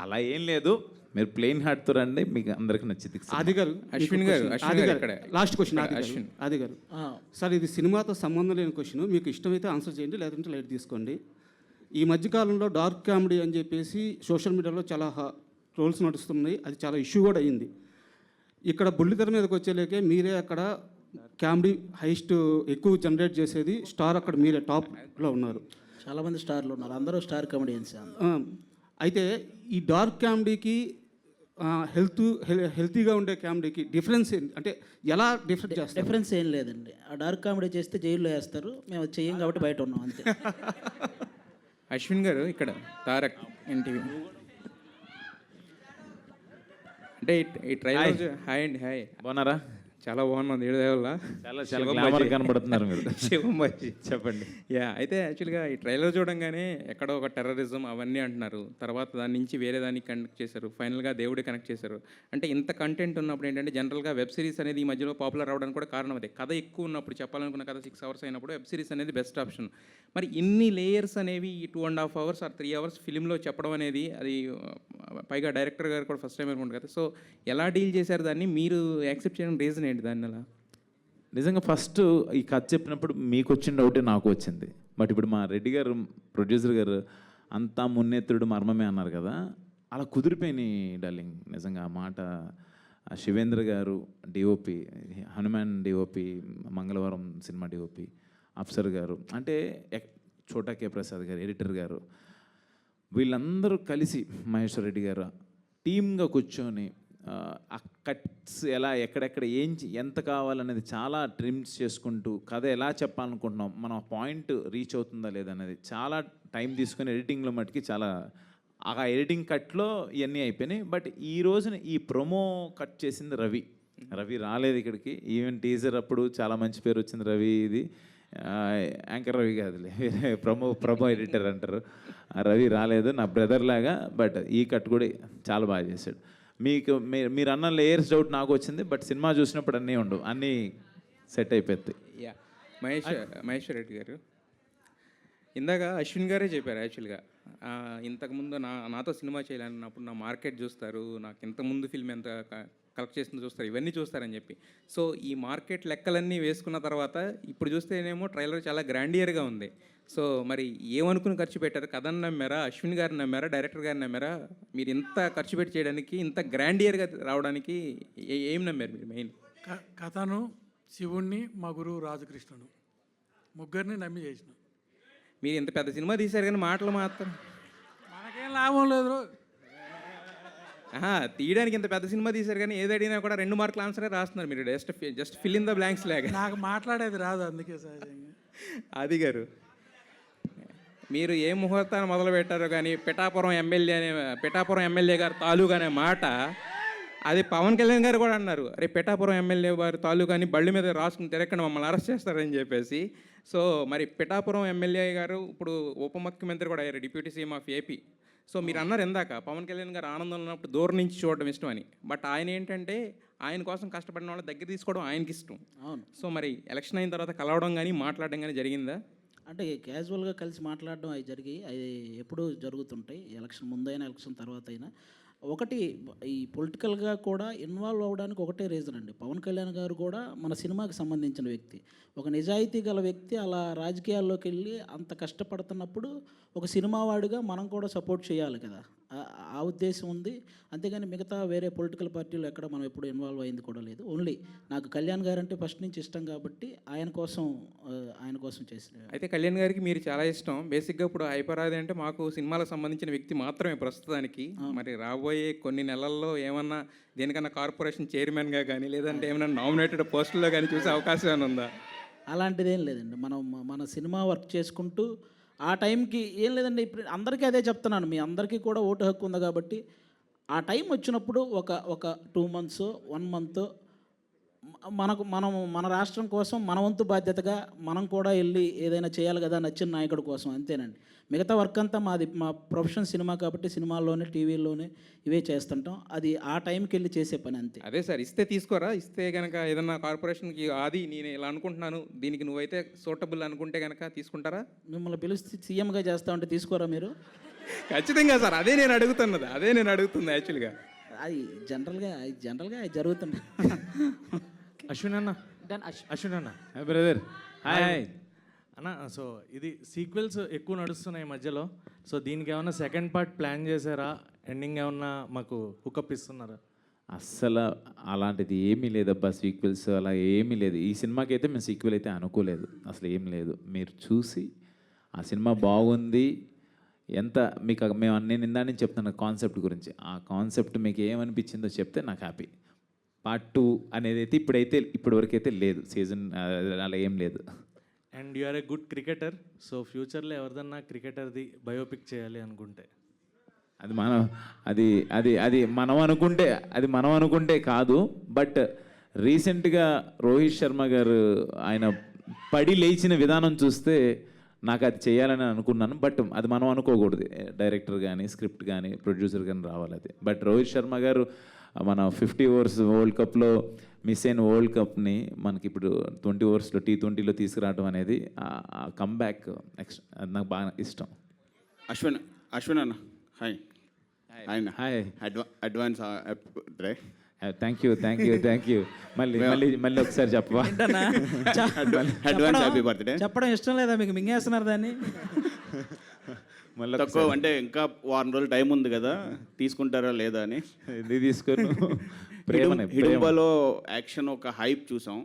అలా ఏం లేదు, మీరు ప్లెయిన్ హార్ట్తో రండి, మీకు అందరికి నచ్చింది. ఆది గారు, అశ్విన్ గారు, అశ్విన్ గారు ఇక్కడే. Last question Ashwin. ఆది గారు, సార్ ఇది సినిమాతో సంబంధం లేని క్వశ్చన్, మీకు ఇష్టమైతే ఆన్సర్ చేయండి, లేదంటే లైట్ తీసుకోండి. ఈ మధ్యకాలంలో డార్క్ కామెడీ అని చెప్పేసి సోషల్ మీడియాలో చాలా ట్రోల్స్ నడుస్తున్నాయి, అది చాలా ఇష్యూ కూడా అయింది. ఇక్కడ బుల్లితెర మీదకి వచ్చేలేకే మీరే అక్కడ కామెడీ హైస్ట్ ఎక్కువ జనరేట్ చేసేది స్టార్, అక్కడ మీరే టాప్లో ఉన్నారు. చాలామంది స్టార్లు ఉన్నారు, అందరూ స్టార్ కమెడియన్స్. అయితే ఈ డార్క్ కామెడీకి హెల్తీగా ఉండే కామెడీకి డిఫరెన్స్ ఏంటి, అంటే ఎలా డిఫరెంట్ చేస్తారు? డిఫరెన్స్ ఏం లేదండి. ఆ డార్క్ కామెడీ చేస్తే జైల్లో వేస్తారు, మేము అది చెయ్యం కాబట్టి బయట ఉన్నాం అంతే. అశ్విన్ గారు ఇక్కడ తారక్ ఎన్టీవీ. అంటే ఈ ట్రైలర్ హాయ్ అండి, హాయ్, బాగున్నారా? చాలా బాగున్నది ఏడు వల్ల. చాలా గ్లామర్ కనబడుతున్నారు మీరు. శివంబాజీ చెప్పండి. అయితే యాక్చువల్గా ఈ ట్రైలర్ చూడంగానే ఎక్కడో ఒక టెర్రరిజం అవన్నీ అంటున్నారు, తర్వాత దాని నుంచి వేరే దానికి కనెక్ట్ చేశారు, ఫైనల్గా దేవుడి కనెక్ట్ చేశారు. అంటే ఇంత కంటెంట్ ఉన్నప్పుడు ఏంటంటే జనరల్గా వెబ్ సిరీస్ అనేది ఈ మధ్యలో పాపులర్ అవడానికి కూడా కారణం అదే. కథ ఎక్కువ ఉన్నప్పుడు, చెప్పాలనుకున్న కథ 6 hours అయినప్పుడు వెబ్ సిరీస్ అనేది బెస్ట్ ఆప్షన్. మరి ఇన్ని లేయర్స్ అనేవి ఈ 2.5 hours or 3 hours ఫిలింలో చెప్పడం అనేది, అది పైగా డైరెక్టర్ గారు కూడా ఫస్ట్ టైం అనుకుంటారు కదా, సో ఎలా డీల్ చేశారు దాన్ని, మీరు యాక్సెప్ట్ చేయడం రీజన్ ఏంటి దాన్ని? అలా నిజంగా ఫస్ట్ ఈ కథ చెప్పినప్పుడు మీకు వచ్చిన డౌటే నాకు వచ్చింది. బట్ ఇప్పుడు మా రెడ్డి గారు, ప్రొడ్యూసర్ గారు, అంతా మున్నెత్తుడు మర్మమే అన్నారు కదా, అలా కుదిరిపోయినాయి డార్లింగ్. నిజంగా ఆ మాట శివేంద్ర గారు డిఓపి, హనుమాన్ డిఓపి, మంగళవారం సినిమా డిఓపి, అఫ్సర్ గారు, అంటే చోటా కే ప్రసాద్ గారు ఎడిటర్ గారు, వీళ్ళందరూ కలిసి మహేశ్వర్ రెడ్డి గారు టీమ్గా కూర్చొని ఆ కట్స్ ఎలా, ఎక్కడెక్కడ ఎంత కావాలనేది చాలా ట్రిమ్స్ చేసుకుంటూ, కథ ఎలా చెప్పాలనుకుంటున్నాం, మన పాయింట్ రీచ్ అవుతుందా లేదనేది చాలా టైం తీసుకొని ఎడిటింగ్లో మటుకి చాలా, ఆ ఎడిటింగ్ కట్లో ఇవన్నీ అయిపోయినాయి. బట్ ఈ రోజున ఈ ప్రొమో కట్ చేసింది రవి రాలేదు ఇక్కడికి. ఈవెన్ టీజర్ అప్పుడు చాలా మంచి పేరు వచ్చింది రవి, ఇది యాంకర్ రవి కాదులే, ప్రమో ఎడిటర్ అంటారు. రవి రాలేదు, నా బ్రదర్ లాగా. బట్ ఈ కట్ కూడా చాలా బాగా చేశాడు. మీరు అన్న లేయర్స్ డౌట్ నాకు వచ్చింది, బట్ సినిమా చూసినప్పుడు అన్నీ ఉండవు, అన్నీ సెట్ అయిపోతాయి. యా, మహేశ్వర్ రెడ్డి గారు ఇందాక అశ్విన్ గారే చెప్పారు యాక్చువల్గా, ఇంతకుముందు నాతో సినిమా చేయాలన్నప్పుడు నా మార్కెట్ చూస్తారు, నాకు ఇంతకుముందు ఫిల్మ్ ఎంత కలెక్ట్ చేసిందో చూస్తారు, ఇవన్నీ చూస్తారని చెప్పి. సో ఈ మార్కెట్ లెక్కలన్నీ వేసుకున్న తర్వాత ఇప్పుడు చూస్తేనేమో ట్రైలర్ చాలా గ్రాండియర్గా ఉంది. సో మరి ఏమనుకుని ఖర్చు పెట్టారు? కథను నమ్మారా, అశ్విన్ గారిని నమ్మారా, డైరెక్టర్ గారిని నమ్మారా? మీరు ఇంత ఖర్చు పెట్టి చేయడానికి, ఇంత గ్రాండియర్గా రావడానికి ఏం నమ్మారు మీరు మెయిన్? కథను, శివుణ్ణి, మా గురువు రాజకృష్ణుడు, ముగ్గురిని నమ్మి చేసిన. మీరు ఇంత పెద్ద సినిమా తీశారు కానీ మాటలు మాత్రం మనకేం లాభం లేదు. తీయడానికి ఇంత పెద్ద సినిమా తీశారు కానీ ఏది అడిగినా కూడా 2 మార్కుల ఆన్సరే రాస్తున్నారు మీరు. Just fill in the blanks లాగా. నాకు మాట్లాడేది రాదు, అందుకే సహజంగా. ఆది గారు, మీరు ఏ ముహూర్తాన్ని మొదలు పెట్టారో కానీ పిఠాపురం ఎమ్మెల్యే గారు తాలూకా అనే మాట, అది పవన్ కళ్యాణ్ గారు కూడా అన్నారు, అరే పిఠాపురం ఎమ్మెల్యే వారి తాలూకాని బళ్ళ మీద రాసుకుని తిరగకుండా మమ్మల్ని అరెస్ట్ చేస్తారని చెప్పేసి. సో మరి పిఠాపురం ఎమ్మెల్యే గారు ఇప్పుడు ఉప ముఖ్యమంత్రి కూడా అయ్యారు, deputy CM of AP. So మీరు అన్నారు ఇందాక పవన్ కళ్యాణ్ గారు ఆనందంలో ఉన్నప్పుడు దూరం నుంచి చూడడం ఇష్టం అని. బట్ ఆయన ఏంటంటే ఆయన కోసం కష్టపడిన వాళ్ళ దగ్గర తీసుకోవడం ఆయనకి ఇష్టం. అవును. సో మరి ఎలక్షన్ అయిన తర్వాత కలవడం కానీ మాట్లాడడం కానీ జరిగిందా? అంటే క్యాజువల్గా కలిసి మాట్లాడడం అవి అవి ఎప్పుడూ జరుగుతుంటాయి, ఎలక్షన్ ముందైనా ఎలక్షన్ తర్వాత అయినా. ఒకటి, ఈ పొలిటికల్గా కూడా ఇన్వాల్వ్ అవ్వడానికి ఒకటే రీజన్ అండి. పవన్ కళ్యాణ్ గారు కూడా మన సినిమాకి సంబంధించిన వ్యక్తి, ఒక నిజాయితీ గల వ్యక్తి. అలా రాజకీయాల్లోకి వెళ్ళి అంత కష్టపడుతున్నప్పుడు ఒక సినిమా వాడిగా మనం కూడా సపోర్ట్ చేయాలి కదా, ఆ ఉద్దేశం ఉంది. అంతేగాని మిగతా వేరే పొలిటికల్ పార్టీలు ఎక్కడ మనం ఎప్పుడు ఇన్వాల్వ్ అయింది కూడా లేదు. ఓన్లీ నాకు కళ్యాణ్ గారు అంటే ఫస్ట్ నుంచి ఇష్టం కాబట్టి ఆయన కోసం చేసిన. అయితే కళ్యాణ్ గారికి మీరు చాలా ఇష్టం. బేసిక్గా ఇప్పుడు హైపరాది అంటే మాకు సినిమాలకు సంబంధించిన వ్యక్తి మాత్రమే ప్రస్తుతానికి. మరి రాబోయే కొన్ని నెలల్లో ఏమన్నా దేనికన్నా కార్పొరేషన్ చైర్మన్గా కానీ లేదంటే ఏమైనా నామినేటెడ్ పోస్టుల్లో కానీ చూసే అవకాశం ఏమైనా ఉందా? అలాంటిదేం లేదండి. మన సినిమా వర్క్ చేసుకుంటూ ఆ టైంకి ఏం లేదండి. ఇప్పుడు అందరికీ అదే చెప్తున్నాను, మీ అందరికీ కూడా ఓటు హక్కు ఉంది కాబట్టి ఆ టైం వచ్చినప్పుడు ఒక 2 months 1 month మన రాష్ట్రం కోసం మన వంతు బాధ్యతగా మనం కూడా వెళ్ళి ఏదైనా చేయాలి కదా నచ్చిన నాయకుడి కోసం, అంతేనండి. మిగతా వర్క్ అంతా మా ప్రొఫెషన్ సినిమా కాబట్టి సినిమాల్లోనే టీవీల్లోనే ఇవే చేస్తుంటాం. అది ఆ టైంకి వెళ్ళి చేసే పని అంతే. అదే సార్, ఇస్తే తీసుకోరా? ఇస్తే కనుక ఏదన్నా కార్పొరేషన్కి అది నేను ఇలా అనుకుంటున్నాను, దీనికి నువ్వైతే సూటబుల్ అనుకుంటే కనుక తీసుకుంటారా? మిమ్మల్ని పిలిస్తే సీఎంగా చేస్తా ఉంటే తీసుకోరా మీరు? ఖచ్చితంగా సార్, అదే నేను అడుగుతుంది యాక్చువల్గా. అది జనరల్గా అది జరుగుతుంది. అశ్విన్ అన్న అశ్విన్ అన్న బ్రదర్ హాయ్ హాయ్ అన్న, సో ఇది సీక్వెల్స్ ఎక్కువ నడుస్తున్నాయి ఈ మధ్యలో. సో దీనికి ఏమన్నా సెకండ్ పార్ట్ ప్లాన్ చేశారా? ఎండింగ్ ఏమన్నా మాకు హుకప్ ఇస్తున్నారా? అస్సలు అలాంటిది ఏమీ లేదబ్బా, సీక్వెల్స్ అలా ఏమీ లేదు. ఈ సినిమాకి అయితే మేము సీక్వెల్ అయితే అనుకోలేదు, అసలు ఏం లేదు. మీరు చూసి ఆ సినిమా బాగుంది ఎంత మీకు మేము నేను ఇందా నుంచి చెప్తున్న కాన్సెప్ట్ గురించి, ఆ కాన్సెప్ట్ మీకు ఏమనిపించిందో చెప్తే నాకు హ్యాపీ. పార్ట్ 2 అనేది అయితే ఇప్పటివరకు అయితే లేదు, సీజన్ అలా ఏం లేదు. And you are a good cricketer. So ఫ్యూచర్లో ఎవరిదన్నా క్రికెటర్ది బయోపిక్ చేయాలి అనుకుంటే అది మనం అనుకుంటే కాదు. బట్ రీసెంట్గా రోహిత్ శర్మ గారు ఆయన పడి లేచిన విధానం చూస్తే నాకు అది చేయాలని అనుకున్నాను. బట్ అది మనం అనుకోకూడదు, డైరెక్టర్ కానీ స్క్రిప్ట్ కానీ ప్రొడ్యూసర్ కానీ రావాలి అది. బట్ రోహిత్ శర్మ గారు మన 50 ఓవర్స్ వరల్డ్ కప్లో మిస్ అయిన వరల్డ్ కప్ని మనకి ఇప్పుడు 20 ఓవర్స్లో T20లో తీసుకురావడం అనేది కమ్బ్యాక్ అది నాకు బాగా ఇష్టం. అశ్విన్ అన్న hi hi advance thank you. మళ్ళీ ఒకసారి చెప్పవా? Advance happy birthday. చెప్పడం ఇష్టం లేదా మీకు? మింగేస్తున్నారు దాన్ని. మళ్ళీ తక్కువ అంటే ఇంకా వారం రోజులు టైం ఉంది కదా, తీసుకుంటారా లేదా అని. ఇది తీసుకొని హిడింబాలో యాక్షన్ ఒక హైప్ చూసాం.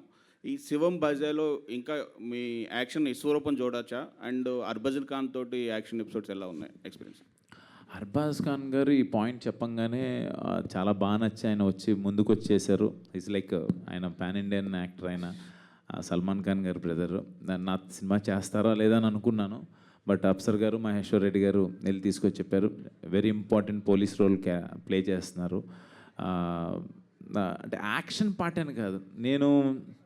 ఈ శివం బజాలో ఇంకా మీ యాక్షన్ విశ్వరూపం చూడొచ్చా? అండ్ హర్భజన్ ఖాన్ తోటి యాక్షన్ ఎపిసోడ్స్ ఎలా ఉన్నాయి ఎక్స్పీరియన్స్? అర్బాజ్ ఖాన్ గారు ఈ పాయింట్ చెప్పంగానే చాలా బాగా నచ్చి ఆయన వచ్చి ముందుకు వచ్చేసారు. ఇట్స్ లైక్ ఆయన పాన్ ఇండియన్ యాక్టర్, ఆయన సల్మాన్ ఖాన్ గారు బ్రదరు. నా సినిమా చేస్తారా లేదా అని అనుకున్నాను. బట్ అప్సర్ గారు మహేశ్వర్ రెడ్డి గారు వెళ్ళి తీసుకొచ్చి చెప్పారు, very important police role play చేస్తున్నారు. అంటే యాక్షన్ పార్ట్ అని కాదు, నేను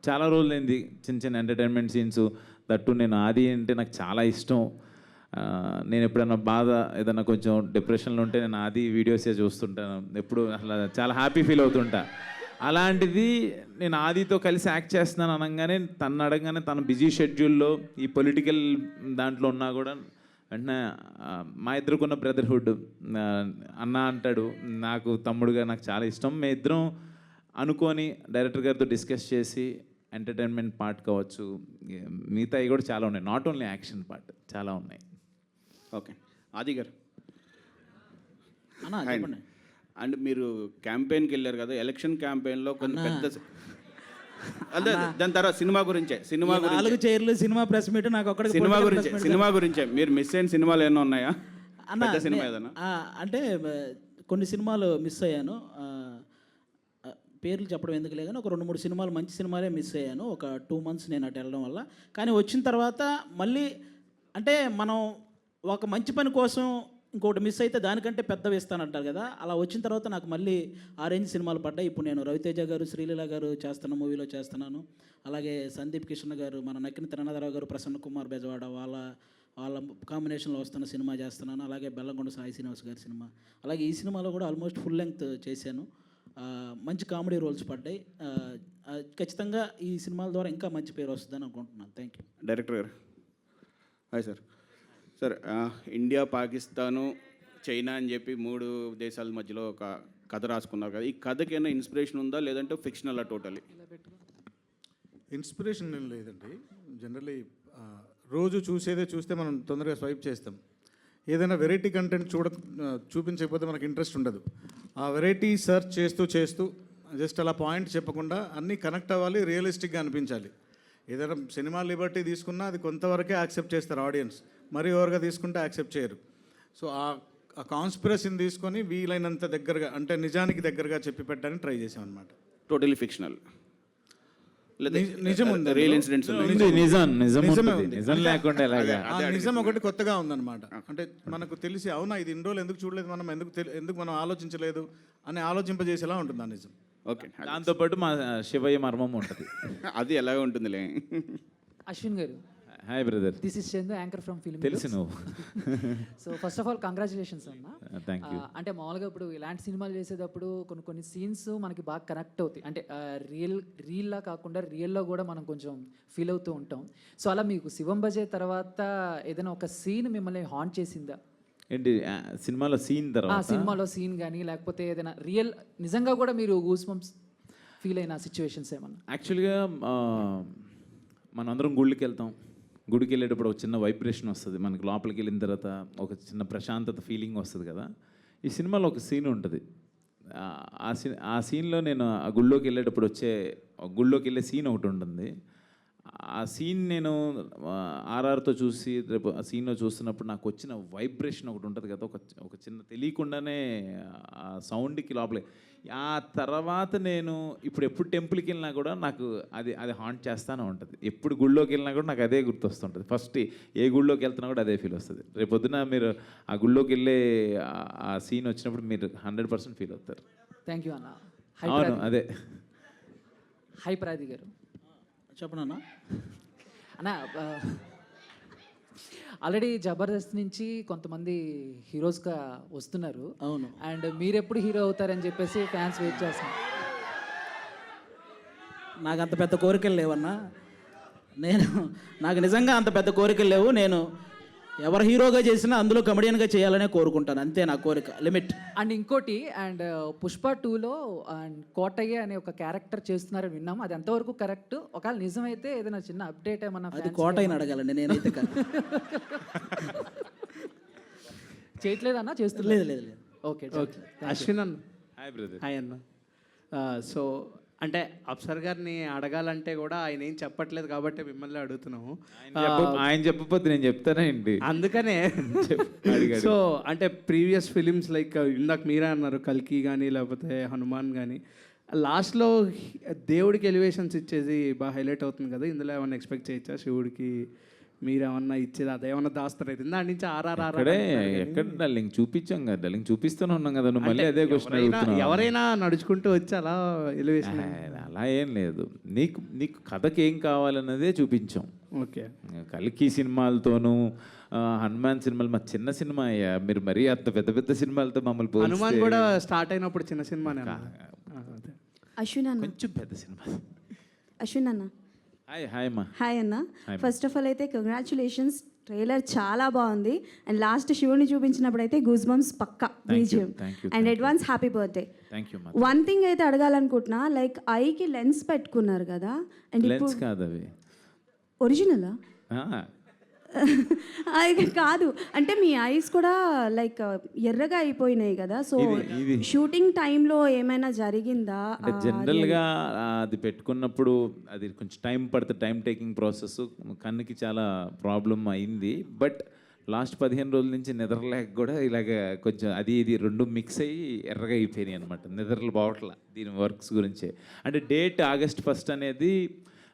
చాలా రోజులైంది చిన్న ఎంటర్టైన్మెంట్ సీన్స్ దట్టు. నేను ఆది అంటే నాకు చాలా ఇష్టం. నేను ఎప్పుడైనా బాధ ఏదైనా కొంచెం డిప్రెషన్లో ఉంటే నేను ఆది వీడియోసే చూస్తుంటాను, ఎప్పుడు అసలు చాలా హ్యాపీ ఫీల్ అవుతుంటా. అలాంటిది నేను ఆదితో కలిసి యాక్ట్ చేస్తున్నాను అనగానే తను అడగగానే తన బిజీ షెడ్యూల్లో ఈ పొలిటికల్ దాంట్లో ఉన్నా కూడా వెంటనే మా ఇద్దరుకున్న బ్రదర్హుడ్ అన్న అంటాడు, నాకు తమ్ముడుగా నాకు చాలా ఇష్టం. మేము ఇద్దరం అనుకొని డైరెక్టర్ గారితో డిస్కస్ చేసి ఎంటర్టైన్మెంట్ పార్ట్ కావచ్చు, మిగతావి కూడా చాలా ఉన్నాయి, నాట్ ఓన్లీ యాక్షన్ పార్ట్ చాలా ఉన్నాయి. ఓకే ఆది గారు అన్నా చెప్పండి. అండ్ మీరు క్యాంపెయిన్కి వెళ్ళారు కదా, ఎలక్షన్ క్యాంపెయిన్లో కొన్ని పెద్ద అదే దాని తర్వాత సినిమా గురించే 4 చైర్లు సినిమా ప్రెస్ మీట్ నాకు ఒక్కడికి సినిమా గురించే మీరు మిస్ అయిన సినిమాలు ఏమైనా ఉన్నాయా? అన్న సినిమా ఏదైనా? అంటే కొన్ని సినిమాలు మిస్ అయ్యాను, పేర్లు చెప్పడం ఎందుకు లేదని ఒక 2-3 సినిమాలు మంచి సినిమాలే మిస్ అయ్యాను. ఒక 2 months నేను అటు వెళ్ళడం వల్ల. కానీ వచ్చిన తర్వాత మళ్ళీ అంటే మనం ఒక మంచి పని కోసం ఇంకోటి మిస్ అయితే దానికంటే పెద్దవి ఇస్తానంటారు కదా, అలా వచ్చిన తర్వాత నాకు మళ్ళీ ఆ రేంజ్ సినిమాలు పడ్డాయి. ఇప్పుడు నేను రవితేజ గారు శ్రీలీల గారు చేస్తున్న మూవీలో చేస్తున్నాను. అలాగే సందీప్ కిషన్ గారు, మన నక్కిన తిరణాధరావు గారు, ప్రసన్న కుమార్ బెజవాడ వాళ్ళ కాంబినేషన్లో వస్తున్న సినిమా చేస్తున్నాను. అలాగే బెల్లంకొండ సాయి శ్రీనివాస్ గారి సినిమా, అలాగే ఈ సినిమాలో కూడా ఆల్మోస్ట్ ఫుల్ లెంగ్త్ చేశాను. మంచి కామెడీ రోల్స్ పడ్డాయి. ఖచ్చితంగా ఈ సినిమాల ద్వారా ఇంకా మంచి పేరు వస్తుందని అనుకుంటున్నాను. Thank you. డైరెక్టర్ గారు hi sir. India, Pakistan, China అని చెప్పి 3 దేశాల మధ్యలో ఒక కథ రాసుకున్నారు కదా, ఈ కథకైనా ఇన్స్పిరేషన్ ఉందా లేదంటే ఫిక్షనల్ టోటలీ? ఇన్స్పిరేషన్ ఏం లేదండి. జనరల్లీ రోజు చూస్తే మనం తొందరగా స్వైప్ చేస్తాం. ఏదైనా వెరైటీ కంటెంట్ చూపించకపోతే మనకు ఇంట్రెస్ట్ ఉండదు. ఆ వెరైటీ సెర్చ్ చేస్తూ జస్ట్ అలా పాయింట్ చెప్పకుండా అన్నీ కనెక్ట్ అవ్వాలి, రియలిస్టిక్గా అనిపించాలి. ఏదైనా సినిమా లిబర్టీ తీసుకున్నా అది కొంతవరకే యాక్సెప్ట్ చేస్తారు ఆడియన్స్, మరీ ఓవర్గా తీసుకుంటే యాక్సెప్ట్ చేయరు. సో ఆ కాన్స్పిరసీని తీసుకొని వీలైనంత దగ్గరగా, అంటే నిజానికి దగ్గరగా చెప్పి పెట్టడానికి ట్రై చేసాం అనమాట. టోటలీ ఫిక్షనల్ నిజం ఉంది, రియల్ ఇన్సిడెంట్స్ నిజం లేకుండా ఎలాగా? నిజం ఒకటి కొత్తగా ఉందన్నమాట. అంటే మనకు తెలిసి అవునా ఇది ఇన్ని రోజులు ఎందుకు చూడలేదు, మనం ఎందుకు మనం ఆలోచించలేదు అని ఆలోచింపజేసేలా ఉంటుంది ఆ నిజం. ఓకే, దాంతోపాటు మా శివయ్య మర్మం ఉంటుంది. అది ఎలాగ ఉంటుందిలే. అశ్విన్ గారు hi brother. This is Chandu, anchor from film. తెలుసు నువ్వు. So first of all congratulations అన్న. Thank you. అంటే మామూలుగా ఇప్పుడు ఇలాంటి సినిమాలు చేసేటప్పుడు కొన్ని సీన్స్ మనకి బాగా కనెక్ట్ అవుతాయి, అంటే రీల్లా కాకుండా రియల్లో కూడా మనం కొంచెం ఫీల్ అవుతూ ఉంటాం. సో అలా మీకు శివం బజే తర్వాత ఏదైనా ఒక సీన్ మిమ్మల్ని హాంట్ చేసిందా? ఏంటి సినిమాలో సీన్ ఆ తర్వాత సినిమాలో సీన్ కానీ లేకపోతే ఏదైనా రియల్ నిజంగా కూడా మీరు గూస్ బంప్స్ ఫీల్ అయిన సిచ్యువేషన్స్ ఏమన్నా? యాక్చువల్గా మనందరం గుళ్ళకి వెళ్తాం. గుడికి వెళ్ళేటప్పుడు ఒక చిన్న వైబ్రేషన్ వస్తుంది మనకి. లోపలికి వెళ్ళిన తర్వాత ఒక చిన్న ప్రశాంతత ఫీలింగ్ వస్తుంది కదా. ఈ సినిమాలో ఒక సీన్ ఉంటుంది. ఆ సీన్లో నేను ఆ గుళ్ళోకి వెళ్ళేటప్పుడు గుళ్ళోకి వెళ్ళే సీన్ ఒకటి ఉంటుంది. ఆ సీన్ నేను ఆర్ఆర్తో చూసి రేపు ఆ సీన్లో చూస్తున్నప్పుడు నాకు వచ్చిన వైబ్రేషన్ ఒకటి ఉంటుంది కదా. ఒక చిన్న తెలియకుండానే ఆ సౌండ్కి లోపలే. ఆ తర్వాత నేను ఎప్పుడు టెంపుల్కి వెళ్ళినా కూడా నాకు అది హాంట్ చేస్తూనే ఉంటుంది. ఎప్పుడు గుళ్ళోకి వెళ్ళినా కూడా నాకు అదే గుర్తొస్తుంటుంది. ఫస్ట్ ఏ గుళ్ళోకి వెళ్తున్నా కూడా అదే ఫీల్ వస్తుంది. రేపు పొద్దున మీరు ఆ గుళ్ళోకి వెళ్ళే ఆ సీన్ వచ్చినప్పుడు మీరు 100% ఫీల్ అవుతారు. థ్యాంక్ యూ అన్న. అవును, అదే. హై ప్రాది గారు చెప్పనన్నా. అన్న ఆల్రెడీ జబర్దస్త్ నుంచి కొంతమంది హీరోస్గా వస్తున్నారు. అవును. అండ్ మీరు ఎప్పుడు హీరో అవుతారని చెప్పేసి ఫ్యాన్స్ వెయిట్ చేస్తున్నారు. నాకు అంత పెద్ద కోరికలు లేవన్నా. నాకు నిజంగా అంత పెద్ద కోరికలు లేవు. నేను ఎవరు హీరోగా చేసినా అందులో కమెడియన్గా చేయాలనే కోరుకుంటాను. అంతే నా కోరిక, లిమిట్. అండ్ ఇంకోటి పుష్ప 2లో అండ్ కోటయ్య అనే ఒక క్యారెక్టర్ చేస్తున్నారని విన్నాము. అది ఎంతవరకు కరెక్ట్? ఒకవేళ నిజమైతే ఏదైనా చిన్న అప్డేట్ ఏమన్నా? అది కోటయ్యని అడగాలండి, నేనైతే కాదు. చేయట్లేదన్నా? చేస్తున్నారు? లేదు లేదు లేదు. Okay okay. అశ్విన్ అన్న. Hi brother. హాయ్ అన్న. సో అంటే అప్సర్ గారిని అడగాలంటే కూడా ఆయన ఏం చెప్పట్లేదు కాబట్టి మిమ్మల్ని అడుగుతున్నాము. ఆయన చెప్పకపోతే నేను చెప్తానా ఏంటి? అందుకనే సో అంటే ప్రీవియస్ ఫిలిమ్స్ లైక్ ఇందాక మీరే అన్నారు కల్కి కానీ లేకపోతే హనుమాన్ కానీ లాస్ట్లో దేవుడికి ఎలివేషన్స్ ఇచ్చేది బాగా హైలైట్ అవుతుంది కదా. ఇందులో ఏమన్నా ఎక్స్పెక్ట్ చేయొచ్చా? శివుడికి మీరేమన్నా ఇచ్చేది అదేమన్నా దాస్తారైతే దాని నుంచి ఎక్కడ డల్లింగ్ చూపించాం కదా. డల్లింగ్ చూపిస్తూనే ఉన్నాం కదా. నువ్వు మళ్ళీ అదే క్వశ్చన్. ఎవరైనా నడుచుకుంటూ వచ్చి అలా ఎలివేషన్ అలా ఏం లేదు. నీకు కథకి ఏం కావాలన్నదే చూపించాం. ఓకే. కల్కి సినిమాలతోనూ హనుమాన్ సినిమాలు మా చిన్న సినిమా అయ్యా. మీరు మరీ అంత పెద్ద పెద్ద సినిమాలతో మమ్మల్ని హనుమాన్ కూడా స్టార్ట్ అయినప్పుడు చిన్న సినిమానే. అశ్విన్ అన్న, కొంచెం పెద్ద సినిమా. అశ్విన్ అన్న. హాయ్ హాయ్ అమ్మా. హాయ్ అన్న. ఫస్ట్ ఆఫ్ ఆల్ అయితే కంగ్రాచులేషన్స్, ట్రైలర్ చాలా బాగుంది. అండ్ లాస్ట్ శివుని చూపించినప్పుడు అయితే గూస్ బంప్స్ పక్కా BGM. And advance happy birthday. One thing అయితే అడగాలనుకుంటున్నా, లైక్ ఐకి లెన్స్ పెట్టుకున్నారు కదా. అండ్ లెన్స్ కాదు అవి, ఒరిజినలా? అది కాదు, అంటే మీ ఐస్ కూడా లైక్ ఎర్రగా అయిపోయినాయి కదా. సో షూటింగ్ టైంలో ఏమైనా జరిగిందా? జనరల్గా అది పెట్టుకున్నప్పుడు అది కొంచెం టైం పడుతుంది. Time taking process. కన్నుకి చాలా ప్రాబ్లం అయింది. బట్ లాస్ట్ 15 రోజుల నుంచి నిద్రలేక కూడా ఇలాగ కొంచెం అది ఇది రెండు మిక్స్ అయ్యి ఎర్రగా అయిపోయినాయి అనమాట. నిద్రలు పోవట్ల దీని వర్క్స్ గురించే. అంటే డేట్ August 1 అనేది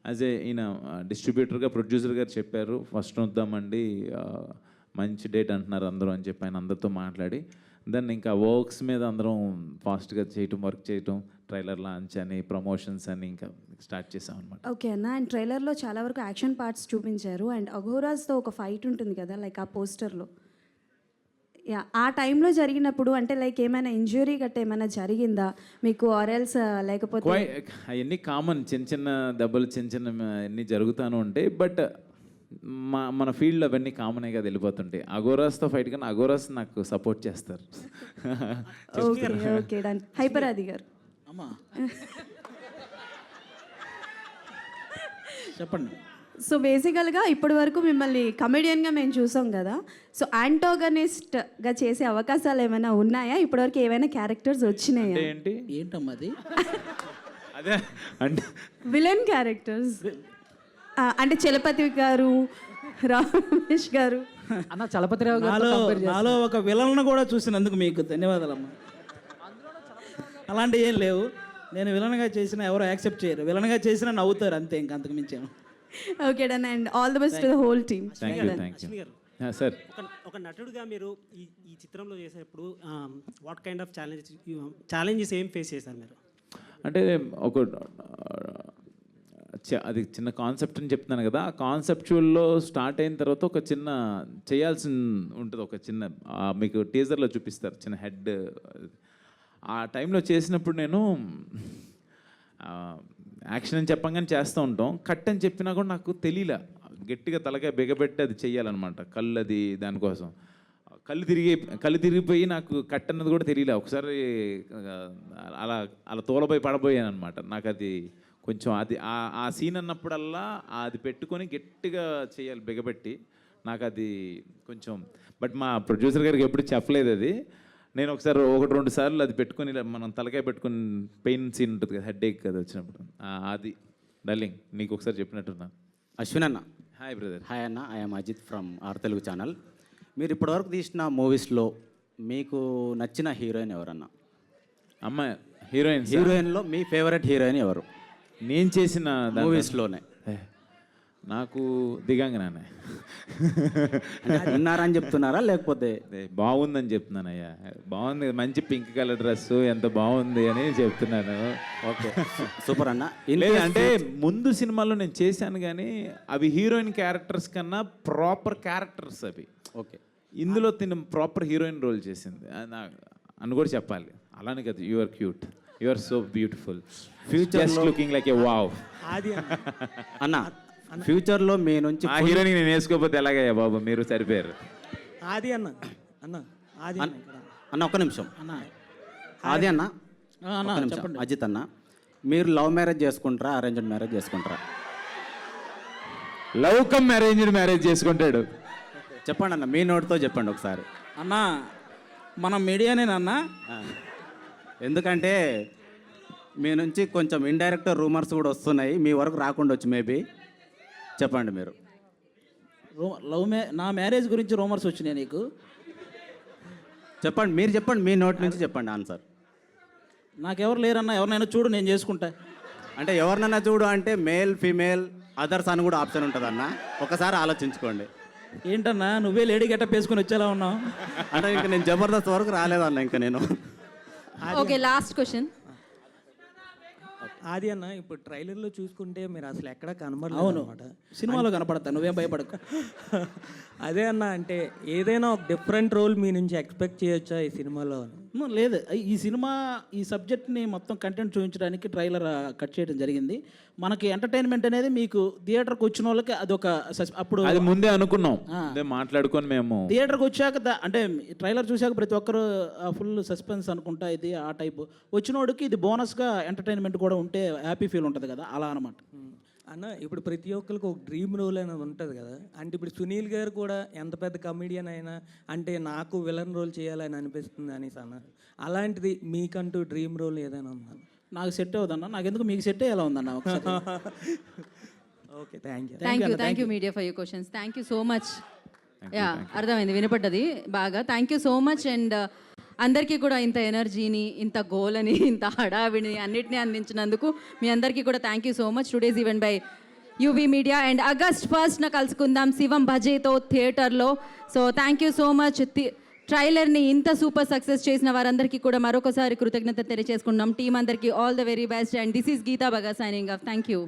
యాజ్ ఈయన డిస్ట్రిబ్యూటర్గా ప్రొడ్యూసర్ గారు చెప్పారు. ఫస్ట్ వద్దామండి, మంచి డేట్ అంటున్నారు అందరూ అని చెప్పి ఆయన అందరితో మాట్లాడి దెన్ ఇంకా వర్క్స్ మీద అందరం ఫాస్ట్గా వర్క్ చేయటం, ట్రైలర్ లాంచ్ అని, ప్రమోషన్స్ అని ఇంకా స్టార్ట్ చేసాం అనమాట. ఓకే అన్న. అండ్ ట్రైలర్లో చాలా వరకు యాక్షన్ పార్ట్స్ చూపించారు. అండ్ అఘోరాస్తో ఒక ఫైట్ ఉంటుంది కదా, లైక్ ఆ పోస్టర్లో. యా, ఆ టైంలో జరిగినప్పుడు అంటే లైక్ ఏమైనా ఇంజురీ గట్ట ఏమైనా జరిగిందా మీకు? ఆర్ఎల్స్ లేకపోతే అవన్నీ కామన్, చిన్న చిన్న దెబ్బలు చిన్న అన్నీ జరుగుతూనే ఉంటాయి. బట్ మన ఫీల్డ్లో అవన్నీ కామనే కదా వెళ్ళిపోతుంటాయి. అఘోరాస్తో ఫైట్ కానీ అఘోరాస్ నాకు సపోర్ట్ చేస్తారు. Okay okay done. హైపరాది గారు అమ్మా చెప్పండి. సో బేసికల్గా ఇప్పటి వరకు మిమ్మల్ని కమెడియన్గా మేము చూసాం కదా. సో యాంటోగనిస్ట్గా చేసే అవకాశాలు ఏమైనా ఉన్నాయా? ఇప్పటివరకు ఏమైనా క్యారెక్టర్స్ వచ్చినాయా? ఏంటమ్మా అది? అదే అంటే విలన్ క్యారెక్టర్స్ అంటే చలపతి గారు, రమేష్ గారు. అన్న చలపతిరావు గారు నాలో ఒక విలన్ను కూడా చూసినందుకు మీకు ధన్యవాదాలమ్మా. అలాంటివి ఏం లేవు. నేను విలన్గా చేసినా ఎవరు యాక్సెప్ట్ చేయరు. విలన్గా చేసినా నవ్వుతారు అంతే, ఇంకా అంతకు మించాను. Okay done. And all the best to the whole team. Sir, ఒక నటుడుగా మీరు ఈ చిత్రంలో చేసేటప్పుడు వాట్ కైండ్ ఆఫ్ ఛాలెంజెస్ ఏం ఫేస్ చేశారు మీరు? అంటే అది చిన్న కాన్సెప్ట్ అని చెప్తున్నాను కదా. ఆ కాన్సెప్చువల్లో స్టార్ట్ అయిన తర్వాత ఒక చిన్న చేయాల్సి ఉంటుంది. ఒక చిన్న మీకు టీజర్లో చూపిస్తారు చిన్న హెడ్. ఆ టైంలో చేసినప్పుడు నేను యాక్షన్ అని చెప్పంగానే చేస్తూ ఉంటాం. కట్ అని చెప్పినా కూడా నాకు తెలియలే. గట్టిగా తలకాయ బిగబెట్టి అది చెయ్యాలన్నమాట. కళ్ళు అది దానికోసం కళ్ళు తిరిగిపోయి నాకు కట్ అన్నది కూడా తెలియలే. ఒకసారి అలా అలా తోలపోయి పడబోయాను అనమాట. నాకు అది కొంచెం అది ఆ సీన్ అన్నప్పుడల్లా అది పెట్టుకొని గట్టిగా చేయాలి బిగబెట్టి. నాకు అది కొంచెం బట్ మా ప్రొడ్యూసర్ గారికి ఎప్పుడు చెప్పలేదు అది. నేను ఒకసారి 1-2 సార్లు అది పెట్టుకొని ఇలా మనం తలకాయ పెట్టుకొని పెయిన్ సీన్ ఉంటుంది కదా, హెడ్ ఏక్ కదా వచ్చినప్పుడు, అది డార్లింగ్ నీకు ఒకసారి చెప్పినట్టున్నా. అశ్విన్ అన్న. Hi brother. హాయ్ అన్న, I'm Ajith from R Telugu channel. మీరు ఇప్పటివరకు తీసిన మూవీస్లో మీకు నచ్చిన హీరోయిన్ ఎవరన్నా? అమ్మాయి హీరోయిన్లో మీ ఫేవరెట్ హీరోయిన్ ఎవరు నేను చేసిన మూవీస్లోనే? నాకు దిగాంగనానే. విన్నారని చెప్తున్నారా లేకపోతే? బాగుందని చెప్తున్నానయ్యా. బాగుంది, మంచి పింక్ కలర్ డ్రెస్, ఎంత బాగుంది అని చెప్తున్నాను. ఓకే, సూపర్ అన్న. అంటే ముందు సినిమాలో నేను చేశాను కానీ అవి హీరోయిన్ క్యారెక్టర్స్ కన్నా ప్రాపర్ క్యారెక్టర్స్ అవి. ఓకే, ఇందులో తిన ప్రాపర్ హీరోయిన్ రోల్ చేసింది అని కూడా చెప్పాలి. అలానే కదా, you are cute, you are so beautiful, future looking like a wow. అన్న ఫ్యూచర్లో మీ నుంచి ఆ హీరోయిన్ నేను వేసుకోకపోతే ఎలాగయ్యా బాబు, మీరు సరిపోయారు. ఆది అన్న ఆది అన్న ఒక్క నిమిషం. ఆది అన్న ఒక్క నిమిషం. అజిత్ అన్న, మీరు లవ్ మ్యారేజ్ చేసుకుంటారా అరేంజ్డ్ మ్యారేజ్ చేసుకుంటారా? లవ్ కమ్ అరేంజ్డ్ మ్యారేజ్ చేసుకుంటాడు. చెప్పండి అన్న, మీ నోటితో చెప్పండి ఒకసారి. అన్న మన మీడియానేనన్నా. ఎందుకంటే మీ నుంచి కొంచెం ఇండైరెక్ట్ రూమర్స్ కూడా వస్తున్నాయి, మీ వరకు రాకుండా మేబీ. చెప్పండి మీరు. నా మ్యారేజ్ గురించి రూమర్స్ వచ్చినాయి నీకు? చెప్పండి, మీరు చెప్పండి, మీ నోటి నుంచి చెప్పండి ఆన్సర్. నాకెవరు లేరన్నా, ఎవరినైనా చూడు నేను చేసుకుంటా. అంటే ఎవరినైనా చూడు అంటే మేల్ ఫీమేల్ అదర్స్ అని కూడా ఆప్షన్ ఉంటుంది అన్న, ఒకసారి ఆలోచించుకోండి. ఏంటన్నా నువ్వే లేడీ గెటప్ వేసుకొని వచ్చేలా ఉన్నావు? అంటే ఇంకా నేను జబర్దస్త్ వరకు రాలేదన్న ఇంకా నేను. Okay, last question. ఆది అన్న, ఇప్పుడు ట్రైలర్లో చూసుకుంటే మీరు అసలు ఎక్కడ కనబడలేదు. అవును, సినిమాలో కనపడతా, నువ్వేం భయపడకు. అదే అన్న, అంటే ఏదైనా ఒక డిఫరెంట్ రోల్ మీ నుంచి ఎక్స్పెక్ట్ చేయొచ్చా ఈ సినిమాలో? లేదు, ఈ సినిమా ఈ సబ్జెక్ట్ని మొత్తం కంటెంట్ చూపించడానికి ట్రైలర్ కట్ చేయడం జరిగింది. మనకి ఎంటర్టైన్మెంట్ అనేది మీకు థియేటర్కి వచ్చిన వాళ్ళకి అదొక అప్పుడు అది ముందే అనుకున్నాం, ముందే మాట్లాడుకొని మేము థియేటర్కి వచ్చాక అంటే ట్రైలర్ చూశాక ప్రతి ఒక్కరు ఫుల్ సస్పెన్స్ అనుకుంటా ఇది ఆ టైపు వచ్చినోడికి ఇది బోనస్గా ఎంటర్టైన్మెంట్ కూడా ఉంటే హ్యాపీ ఫీల్ ఉంటుంది కదా, అలా అనమాట. అన్న, ఇప్పుడు ప్రతి ఒక్కరికి ఒక డ్రీమ్ రోల్ అనేది ఉంటుంది కదా. అంటే ఇప్పుడు సునీల్ గారు కూడా ఎంత పెద్ద కమెడియన్ అయినా అంటే నాకు విలన్ రోల్ చేయాలని అనిపిస్తుంది అనేసి అన్నారు. అలాంటిది మీకంటూ డ్రీమ్ రోల్ ఏదైనా ఉందా? నాకు సెట్ అవుదన్నా, నాకెందుకు మీకు సెట్ అయ్యేలా ఉందన్న. Okay, thank you media for your questions. Thank you so much. Yeah, అర్థమైంది, వినపడ్డది బాగా. Thank you so much. And అందరికీ కూడా ఇంత ఎనర్జీని, ఇంత గోలని, ఇంత హడావిడిని అన్నిటినీ అందించినందుకు మీ అందరికీ కూడా thank you so much. Today's event by UV media. And August 1st కలుసుకుందాం శివం భజేతో థియేటర్లో. So thank you so much. ట్రైలర్ని ఇంత సూపర్ సక్సెస్ చేసిన వారందరికీ కూడా మరొకసారి కృతజ్ఞత తెలియజేసుకున్నాం. టీం అందరికీ all the very best. And this is Geetha Baga signing of. Thank you.